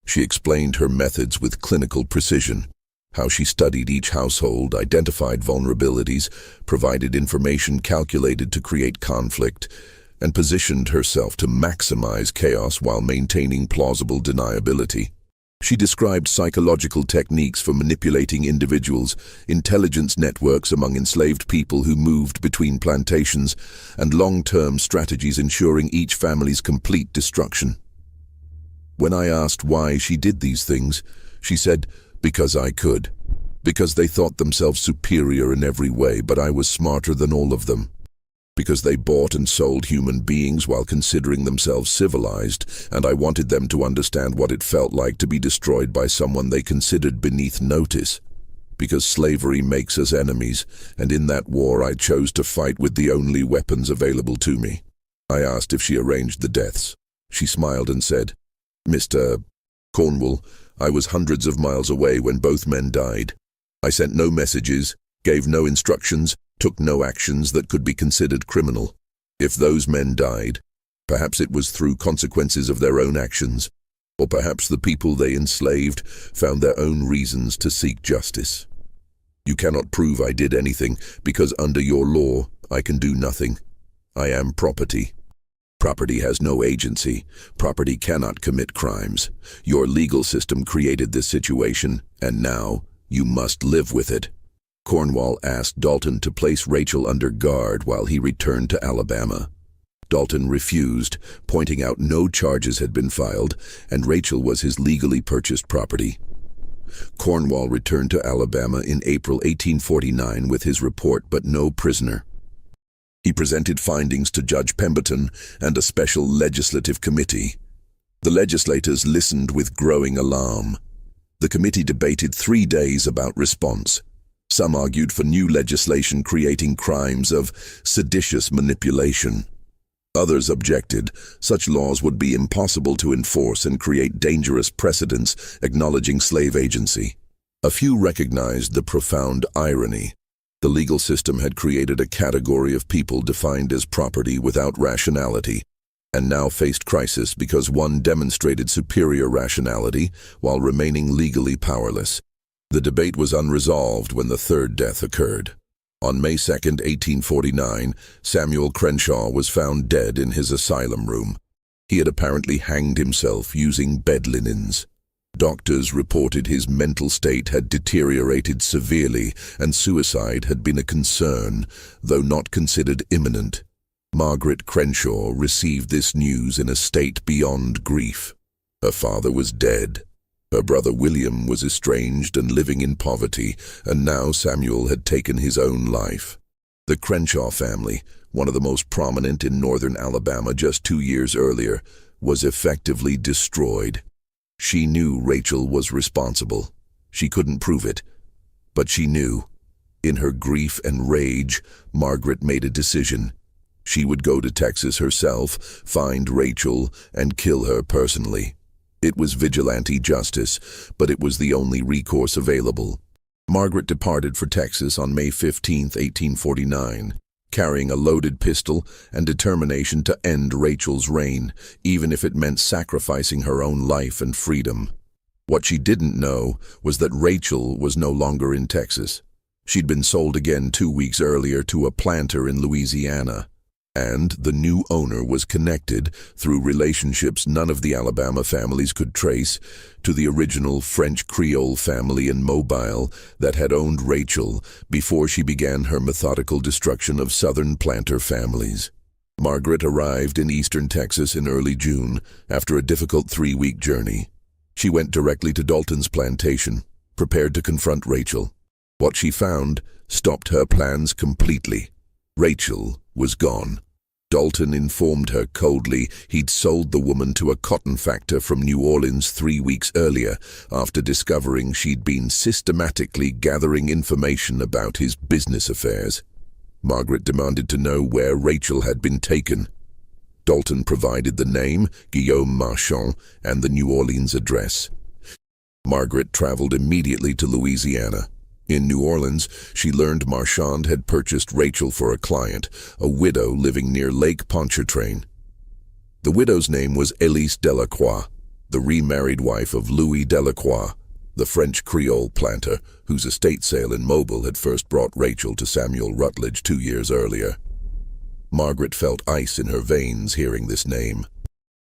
She explained her methods with clinical precision, how she studied each household, identified vulnerabilities, provided information calculated to create conflict, and positioned herself to maximize chaos while maintaining plausible deniability. She described psychological techniques for manipulating individuals, intelligence networks among enslaved people who moved between plantations, and long-term strategies ensuring each family's complete destruction. When I asked why she did these things, she said, "Because I could. Because they thought themselves superior in every way, but I was smarter than all of them. Because they bought and sold human beings while considering themselves civilized, and I wanted them to understand what it felt like to be destroyed by someone they considered beneath notice. Because slavery makes us enemies, and in that war I chose to fight with the only weapons available to me." I asked if she arranged the deaths. She smiled and said, "Mr. Cornwall, I was hundreds of miles away when both men died. I sent no messages, gave no instructions, took no actions that could be considered criminal. If those men died, perhaps it was through consequences of their own actions, or perhaps the people they enslaved found their own reasons to seek justice. You cannot prove I did anything, because under your law, I can do nothing. I am property." Property has no agency. Property cannot commit crimes. Your legal system created this situation, and now you must live with it. Cornwall asked Dalton to place Rachel under guard while he returned to Alabama. Dalton refused, pointing out no charges had been filed, and Rachel was his legally purchased property. Cornwall returned to Alabama in April 1849 with his report, but no prisoner. He presented findings to Judge Pemberton and a special legislative committee. The legislators listened with growing alarm. The committee debated 3 days about response. Some argued for new legislation creating crimes of seditious manipulation. Others objected. Such laws would be impossible to enforce and create dangerous precedents acknowledging slave agency. A few recognized the profound irony. The legal system had created a category of people defined as property without rationality, and now faced crisis because one demonstrated superior rationality while remaining legally powerless. The debate was unresolved when the third death occurred. On May 2, 1849, Samuel Crenshaw was found dead in his asylum room. He had apparently hanged himself using bed linens. Doctors reported his mental state had deteriorated severely and suicide had been a concern, though not considered imminent. Margaret Crenshaw received this news in a state beyond grief. Her father was dead. Her brother William was estranged and living in poverty, and now Samuel had taken his own life. The Crenshaw family, one of the most prominent in northern Alabama just 2 years earlier, was effectively destroyed. She knew Rachel was responsible. She couldn't prove it, but she knew. In her grief and rage, Margaret made a decision. She would go to Texas herself, find Rachel, and kill her personally. It was vigilante justice, but it was the only recourse available. Margaret departed for Texas on May 15, 1849, carrying a loaded pistol and determination to end Rachel's reign, even if it meant sacrificing her own life and freedom. What she didn't know was that Rachel was no longer in Texas. She'd been sold again 2 weeks earlier to a planter in Louisiana. And the new owner was connected, through relationships none of the Alabama families could trace, to the original French Creole family in Mobile that had owned Rachel before she began her methodical destruction of southern planter families. Margaret arrived in eastern Texas in early June after a difficult 3-week journey. She went directly to Dalton's plantation, prepared to confront Rachel. What she found stopped her plans completely. Rachel was gone. Dalton informed her coldly he'd sold the woman to a cotton factor from New Orleans 3 weeks earlier after discovering she'd been systematically gathering information about his business affairs. Margaret demanded to know where Rachel had been taken. Dalton provided the name, Guillaume Marchand, and the New Orleans address. Margaret traveled immediately to Louisiana. In New Orleans, she learned Marchand had purchased Rachel for a client, a widow living near Lake Pontchartrain. The widow's name was Elise Delacroix, the remarried wife of Louis Delacroix, the French Creole planter whose estate sale in Mobile had first brought Rachel to Samuel Rutledge 2 years earlier. Margaret felt ice in her veins hearing this name.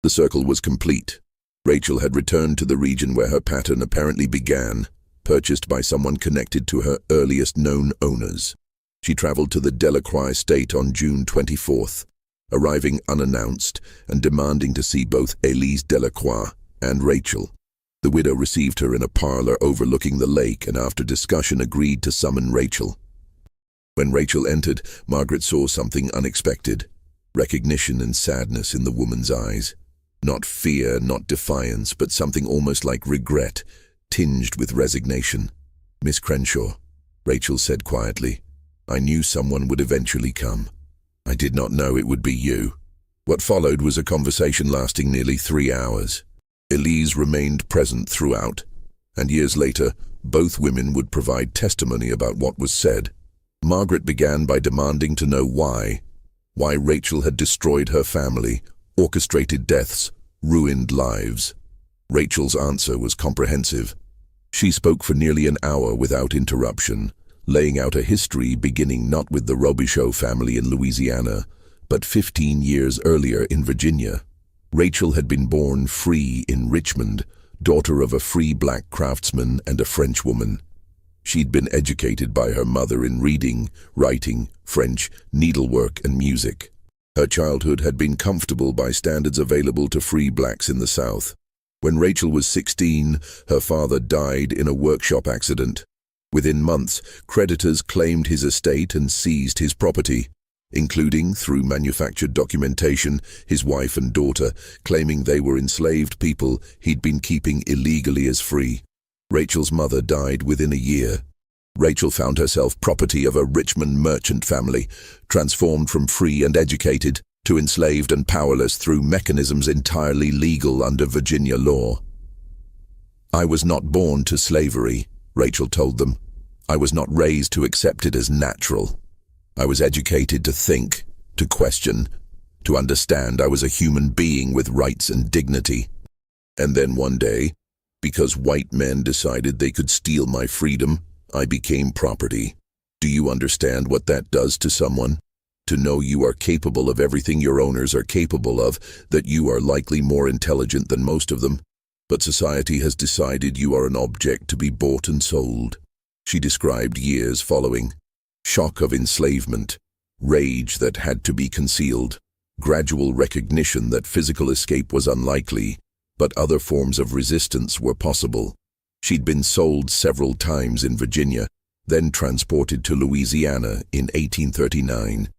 The circle was complete. Rachel had returned to the region where her pattern apparently began, purchased by someone connected to her earliest known owners. She traveled to the Delacroix estate on June 24th, arriving unannounced and demanding to see both Elise Delacroix and Rachel. The widow received her in a parlor overlooking the lake and after discussion agreed to summon Rachel. When Rachel entered, Margaret saw something unexpected, recognition and sadness in the woman's eyes. Not fear, not defiance, but something almost like regret, tinged with resignation. "Miss Crenshaw," Rachel said quietly, "I knew someone would eventually come. I did not know it would be you." What followed was a conversation lasting nearly 3 hours. Elise remained present throughout, and years later, both women would provide testimony about what was said. Margaret began by demanding to know why Rachel had destroyed her family, orchestrated deaths, ruined lives. Rachel's answer was comprehensive. She spoke for nearly an hour without interruption, laying out a history beginning not with the Robichaud family in Louisiana, but 15 years earlier in Virginia. Rachel had been born free in Richmond, daughter of a free black craftsman and a French woman. She'd been educated by her mother in reading, writing, French, needlework, and music. Her childhood had been comfortable by standards available to free blacks in the South. When Rachel was 16, her father died in a workshop accident. Within months, creditors claimed his estate and seized his property, including, through manufactured documentation, his wife and daughter, claiming they were enslaved people he'd been keeping illegally as free. Rachel's mother died within a year. Rachel found herself property of a Richmond merchant family, transformed from free and educated to enslaved and powerless through mechanisms entirely legal under Virginia law. "I was not born to slavery," Rachel told them. "I was not raised to accept it as natural. I was educated to think, to question, to understand I was a human being with rights and dignity. And then one day, because white men decided they could steal my freedom, I became property. Do you understand what that does to someone? To know you are capable of everything your owners are capable of, that you are likely more intelligent than most of them, but society has decided you are an object to be bought and sold." She described years following: shock of enslavement, rage that had to be concealed, gradual recognition that physical escape was unlikely, but other forms of resistance were possible. She'd been sold several times in Virginia, then transported to Louisiana in 1839.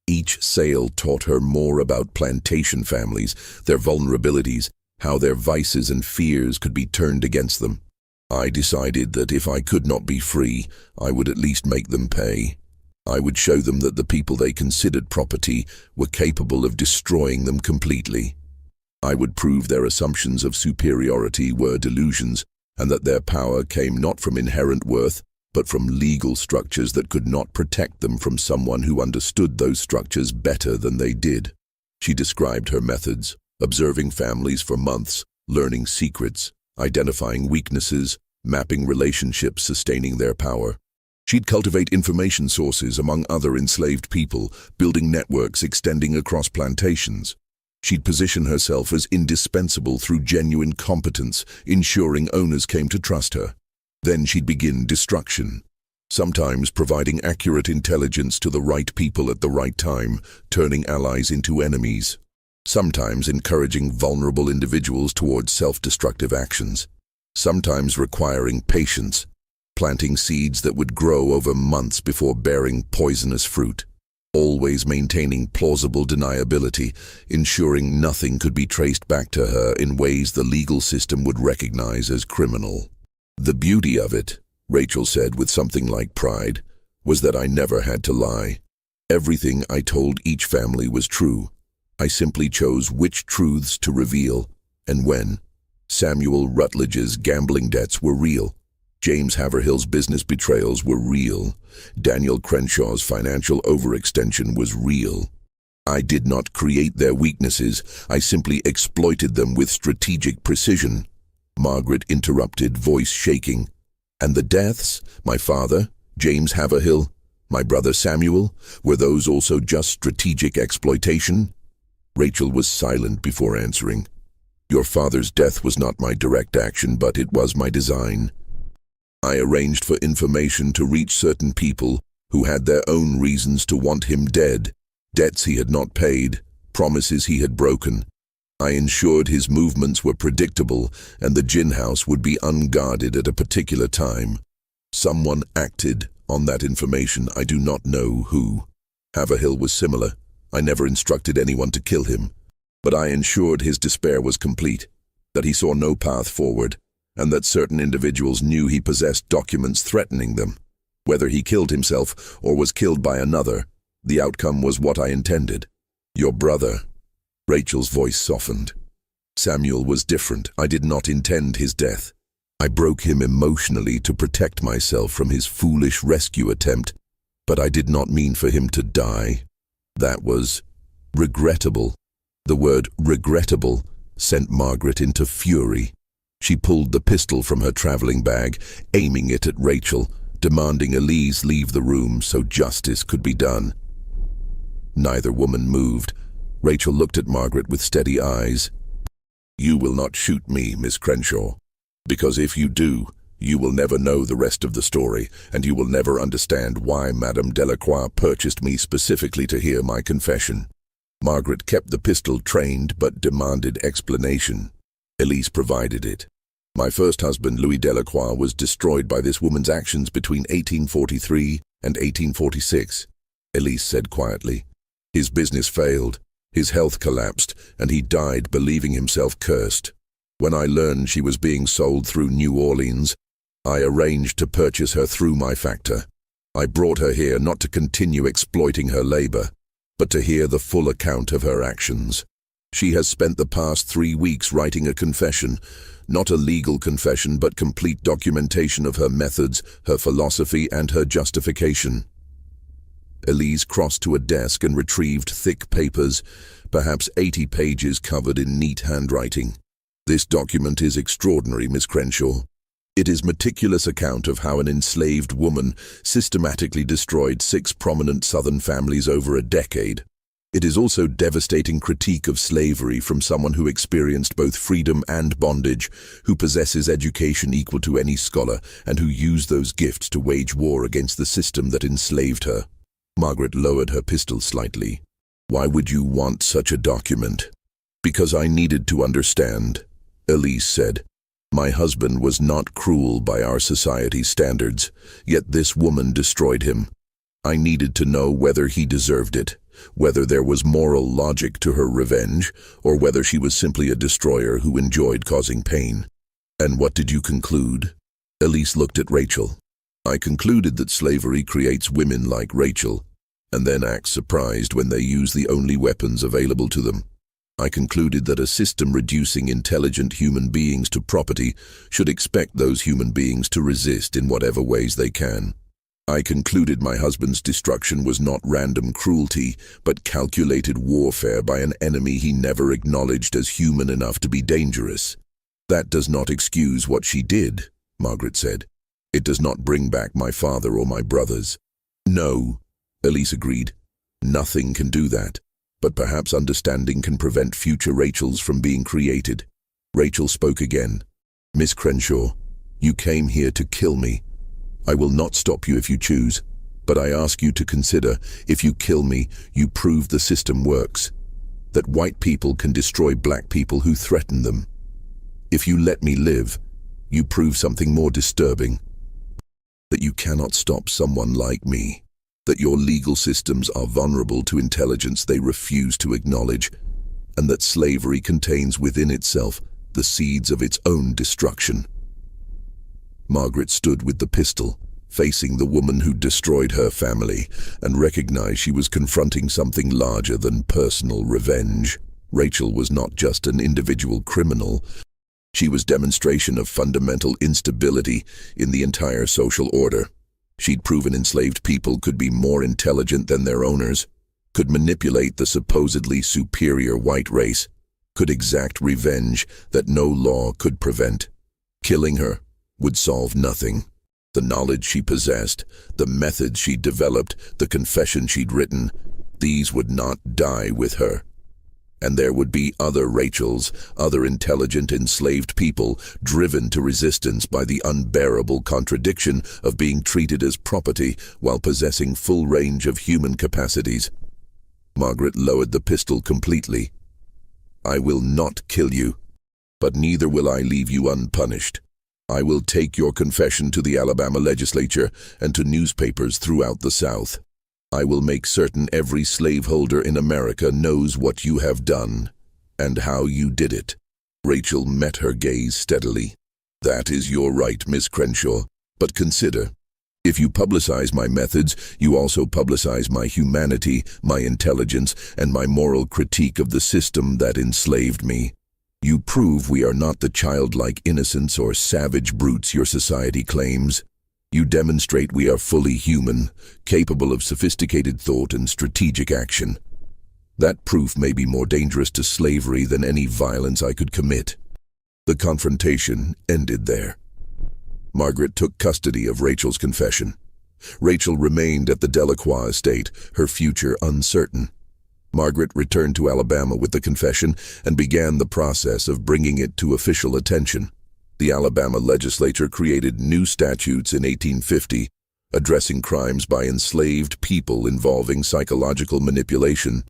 Each sale taught her more about plantation families, their vulnerabilities, how their vices and fears could be turned against them. "I decided that if I could not be free, I would at least make them pay. I would show them that the people they considered property were capable of destroying them completely. I would prove their assumptions of superiority were delusions, and that their power came not from inherent worth, but from legal structures that could not protect them from someone who understood those structures better than they did." She described her methods: observing families for months, learning secrets, identifying weaknesses, mapping relationships sustaining their power. She'd cultivate information sources among other enslaved people, building networks extending across plantations. She'd position herself as indispensable through genuine competence, ensuring owners came to trust her. Then she'd begin destruction, sometimes providing accurate intelligence to the right people at the right time, turning allies into enemies. Sometimes encouraging vulnerable individuals towards self-destructive actions. Sometimes requiring patience, planting seeds that would grow over months before bearing poisonous fruit. Always maintaining plausible deniability, ensuring nothing could be traced back to her in ways the legal system would recognize as criminal. "The beauty of it," Rachel said with something like pride, "was that I never had to lie. Everything I told each family was true. I simply chose which truths to reveal and when. Samuel Rutledge's gambling debts were real. James Haverhill's business betrayals were real. Daniel Crenshaw's financial overextension was real. I did not create their weaknesses, I simply exploited them with strategic precision." Margaret interrupted, voice shaking. "And the deaths? My father, James Haverhill, my brother Samuel, were those also just strategic exploitation?" Rachel was silent before answering. "Your father's death was not my direct action, but it was my design. I arranged for information to reach certain people who had their own reasons to want him dead, debts he had not paid, promises he had broken. I ensured his movements were predictable and the gin house would be unguarded at a particular time. Someone acted on that information, I do not know who. Haverhill was similar. I never instructed anyone to kill him, but I ensured his despair was complete, that he saw no path forward, and that certain individuals knew he possessed documents threatening them. Whether he killed himself or was killed by another, the outcome was what I intended. Your brother." Rachel's voice softened. "Samuel was different. I did not intend his death. I broke him emotionally to protect myself from his foolish rescue attempt, but I did not mean for him to die. That was regrettable." The word regrettable sent Margaret into fury. She pulled the pistol from her traveling bag, aiming it at Rachel, demanding Elise leave the room so justice could be done. Neither woman moved. Rachel looked at Margaret with steady eyes. "You will not shoot me, Miss Crenshaw, because if you do, you will never know the rest of the story, and you will never understand why Madame Delacroix purchased me specifically to hear my confession." Margaret kept the pistol trained but demanded explanation. Elise provided it. "My first husband, Louis Delacroix, was destroyed by this woman's actions between 1843 and 1846, Elise said quietly. "His business failed, his health collapsed, and he died believing himself cursed. When I learned she was being sold through New Orleans, I arranged to purchase her through my factor. I brought her here not to continue exploiting her labor, but to hear the full account of her actions. She has spent the past 3 weeks writing a confession, not a legal confession, but complete documentation of her methods, her philosophy, and her justification." Elise crossed to a desk and retrieved thick papers, perhaps 80 pages covered in neat handwriting. "This document is extraordinary, Miss Crenshaw. It is meticulous account of how an enslaved woman systematically destroyed 6 prominent Southern families over a decade. It is also devastating critique of slavery from someone who experienced both freedom and bondage, who possesses education equal to any scholar, and who used those gifts to wage war against the system that enslaved her." Margaret lowered her pistol slightly. "Why would you want such a document?" "Because I needed to understand," Elise said. "My husband was not cruel by our society's standards, yet this woman destroyed him. I needed to know whether he deserved it, whether there was moral logic to her revenge, or whether she was simply a destroyer who enjoyed causing pain." "And what did you conclude?" Elise looked at Rachel. "I concluded that slavery creates women like Rachel, and then acts surprised when they use the only weapons available to them. I concluded that a system reducing intelligent human beings to property should expect those human beings to resist in whatever ways they can. I concluded my husband's destruction was not random cruelty, but calculated warfare by an enemy he never acknowledged as human enough to be dangerous." "That does not excuse what she did," Margaret said. "It does not bring back my father or my brothers." "No," Elise agreed. "Nothing can do that. But perhaps understanding can prevent future Rachels from being created." Rachel spoke again. "Miss Crenshaw, you came here to kill me. I will not stop you if you choose, but I ask you to consider, if you kill me, you prove the system works, that white people can destroy black people who threaten them. If you let me live, you prove something more disturbing, that you cannot stop someone like me, that your legal systems are vulnerable to intelligence they refuse to acknowledge, and that slavery contains within itself the seeds of its own destruction." Margaret stood with the pistol, facing the woman who destroyed her family, and recognized she was confronting something larger than personal revenge. Rachel was not just an individual criminal. She was demonstration of fundamental instability in the entire social order. She'd proven enslaved people could be more intelligent than their owners, could manipulate the supposedly superior white race, could exact revenge that no law could prevent. Killing her would solve nothing. The knowledge she possessed, the methods she'd developed, the confession she'd written, these would not die with her. And there would be other Rachels, other intelligent enslaved people, driven to resistance by the unbearable contradiction of being treated as property while possessing full range of human capacities. Margaret lowered the pistol completely. "I will not kill you, but neither will I leave you unpunished. I will take your confession to the Alabama legislature and to newspapers throughout the South. I will make certain every slaveholder in America knows what you have done and how you did it." Rachel met her gaze steadily. "That is your right, Miss Crenshaw, but consider, if you publicize my methods, you also publicize my humanity, my intelligence, and my moral critique of the system that enslaved me. You prove we are not the childlike innocents or savage brutes your society claims. You demonstrate we are fully human, capable of sophisticated thought and strategic action. That proof may be more dangerous to slavery than any violence I could commit." The confrontation ended there. Margaret took custody of Rachel's confession. Rachel remained at the Delacroix estate, her future uncertain. Margaret returned to Alabama with the confession and began the process of bringing it to official attention. The Alabama legislature created new statutes in 1850, addressing crimes by enslaved people involving psychological manipulation.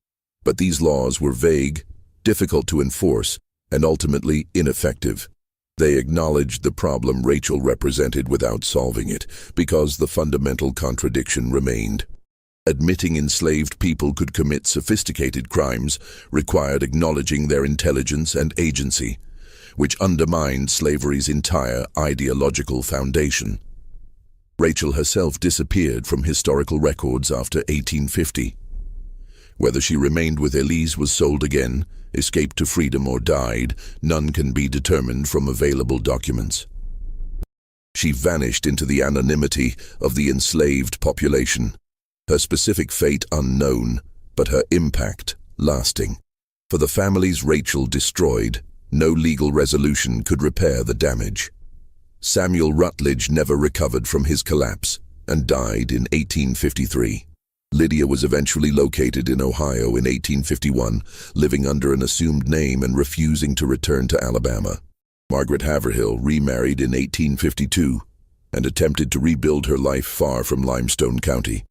But these laws were vague, difficult to enforce, and ultimately ineffective. They acknowledged the problem Rachel represented without solving it, because the fundamental contradiction remained. Admitting enslaved people could commit sophisticated crimes required acknowledging their intelligence and agency, which undermined slavery's entire ideological foundation. Rachel herself disappeared from historical records after 1850. Whether she remained with Elise, was sold again, escaped to freedom, or died, none can be determined from available documents. She vanished into the anonymity of the enslaved population, her specific fate unknown, but her impact lasting. For the families Rachel destroyed, no legal resolution could repair the damage. Samuel Rutledge never recovered from his collapse and died in 1853. Lydia was eventually located in Ohio in 1851, living under an assumed name and refusing to return to Alabama. Margaret Haverhill remarried in 1852 and attempted to rebuild her life far from Limestone County.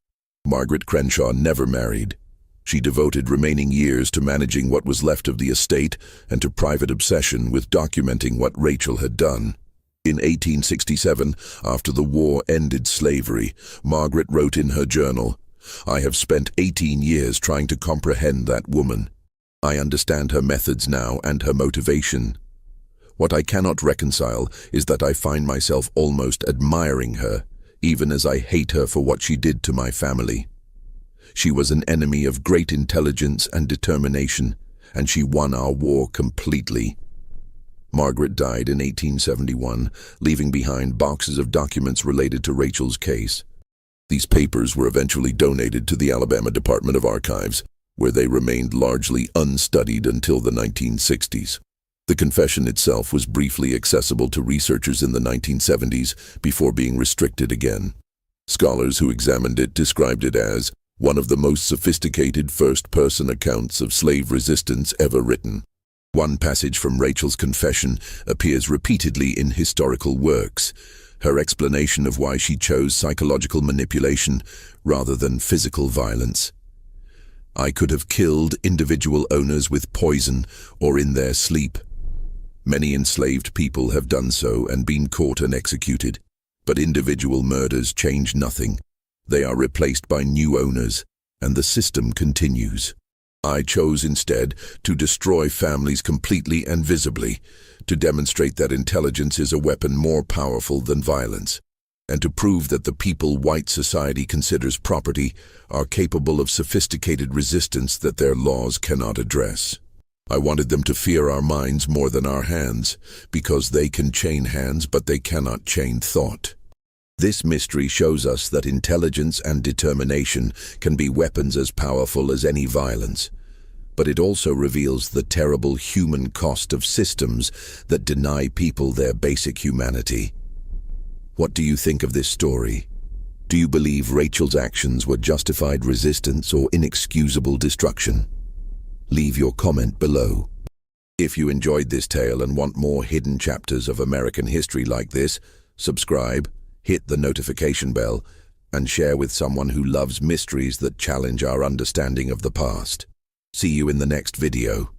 Margaret Crenshaw never married. She devoted remaining years to managing what was left of the estate and to private obsession with documenting what Rachel had done. In 1867, after the war ended slavery, Margaret wrote in her journal, "I have spent 18 years trying to comprehend that woman. I understand her methods now and her motivation. What I cannot reconcile is that I find myself almost admiring her, even as I hate her for what she did to my family. She was an enemy of great intelligence and determination, and she won our war completely." Margaret died in 1871, leaving behind boxes of documents related to Rachel's case. These papers were eventually donated to the Alabama Department of Archives, where they remained largely unstudied until the 1960s. The confession itself was briefly accessible to researchers in the 1970s before being restricted again. Scholars who examined it described it as one of the most sophisticated first-person accounts of slave resistance ever written. One passage from Rachel's confession appears repeatedly in historical works, her explanation of why she chose psychological manipulation rather than physical violence. "I could have killed individual owners with poison or in their sleep. Many enslaved people have done so and been caught and executed, but individual murders change nothing. They are replaced by new owners, and the system continues. I chose instead to destroy families completely and visibly, to demonstrate that intelligence is a weapon more powerful than violence, and to prove that the people white society considers property are capable of sophisticated resistance that their laws cannot address. I wanted them to fear our minds more than our hands, because they can chain hands but they cannot chain thought." This mystery shows us that intelligence and determination can be weapons as powerful as any violence, but it also reveals the terrible human cost of systems that deny people their basic humanity. What do you think of this story? Do you believe Rachel's actions were justified resistance or inexcusable destruction? Leave your comment below. If you enjoyed this tale and want more hidden chapters of American history like this, subscribe, hit the notification bell, and share with someone who loves mysteries that challenge our understanding of the past. See you in the next video.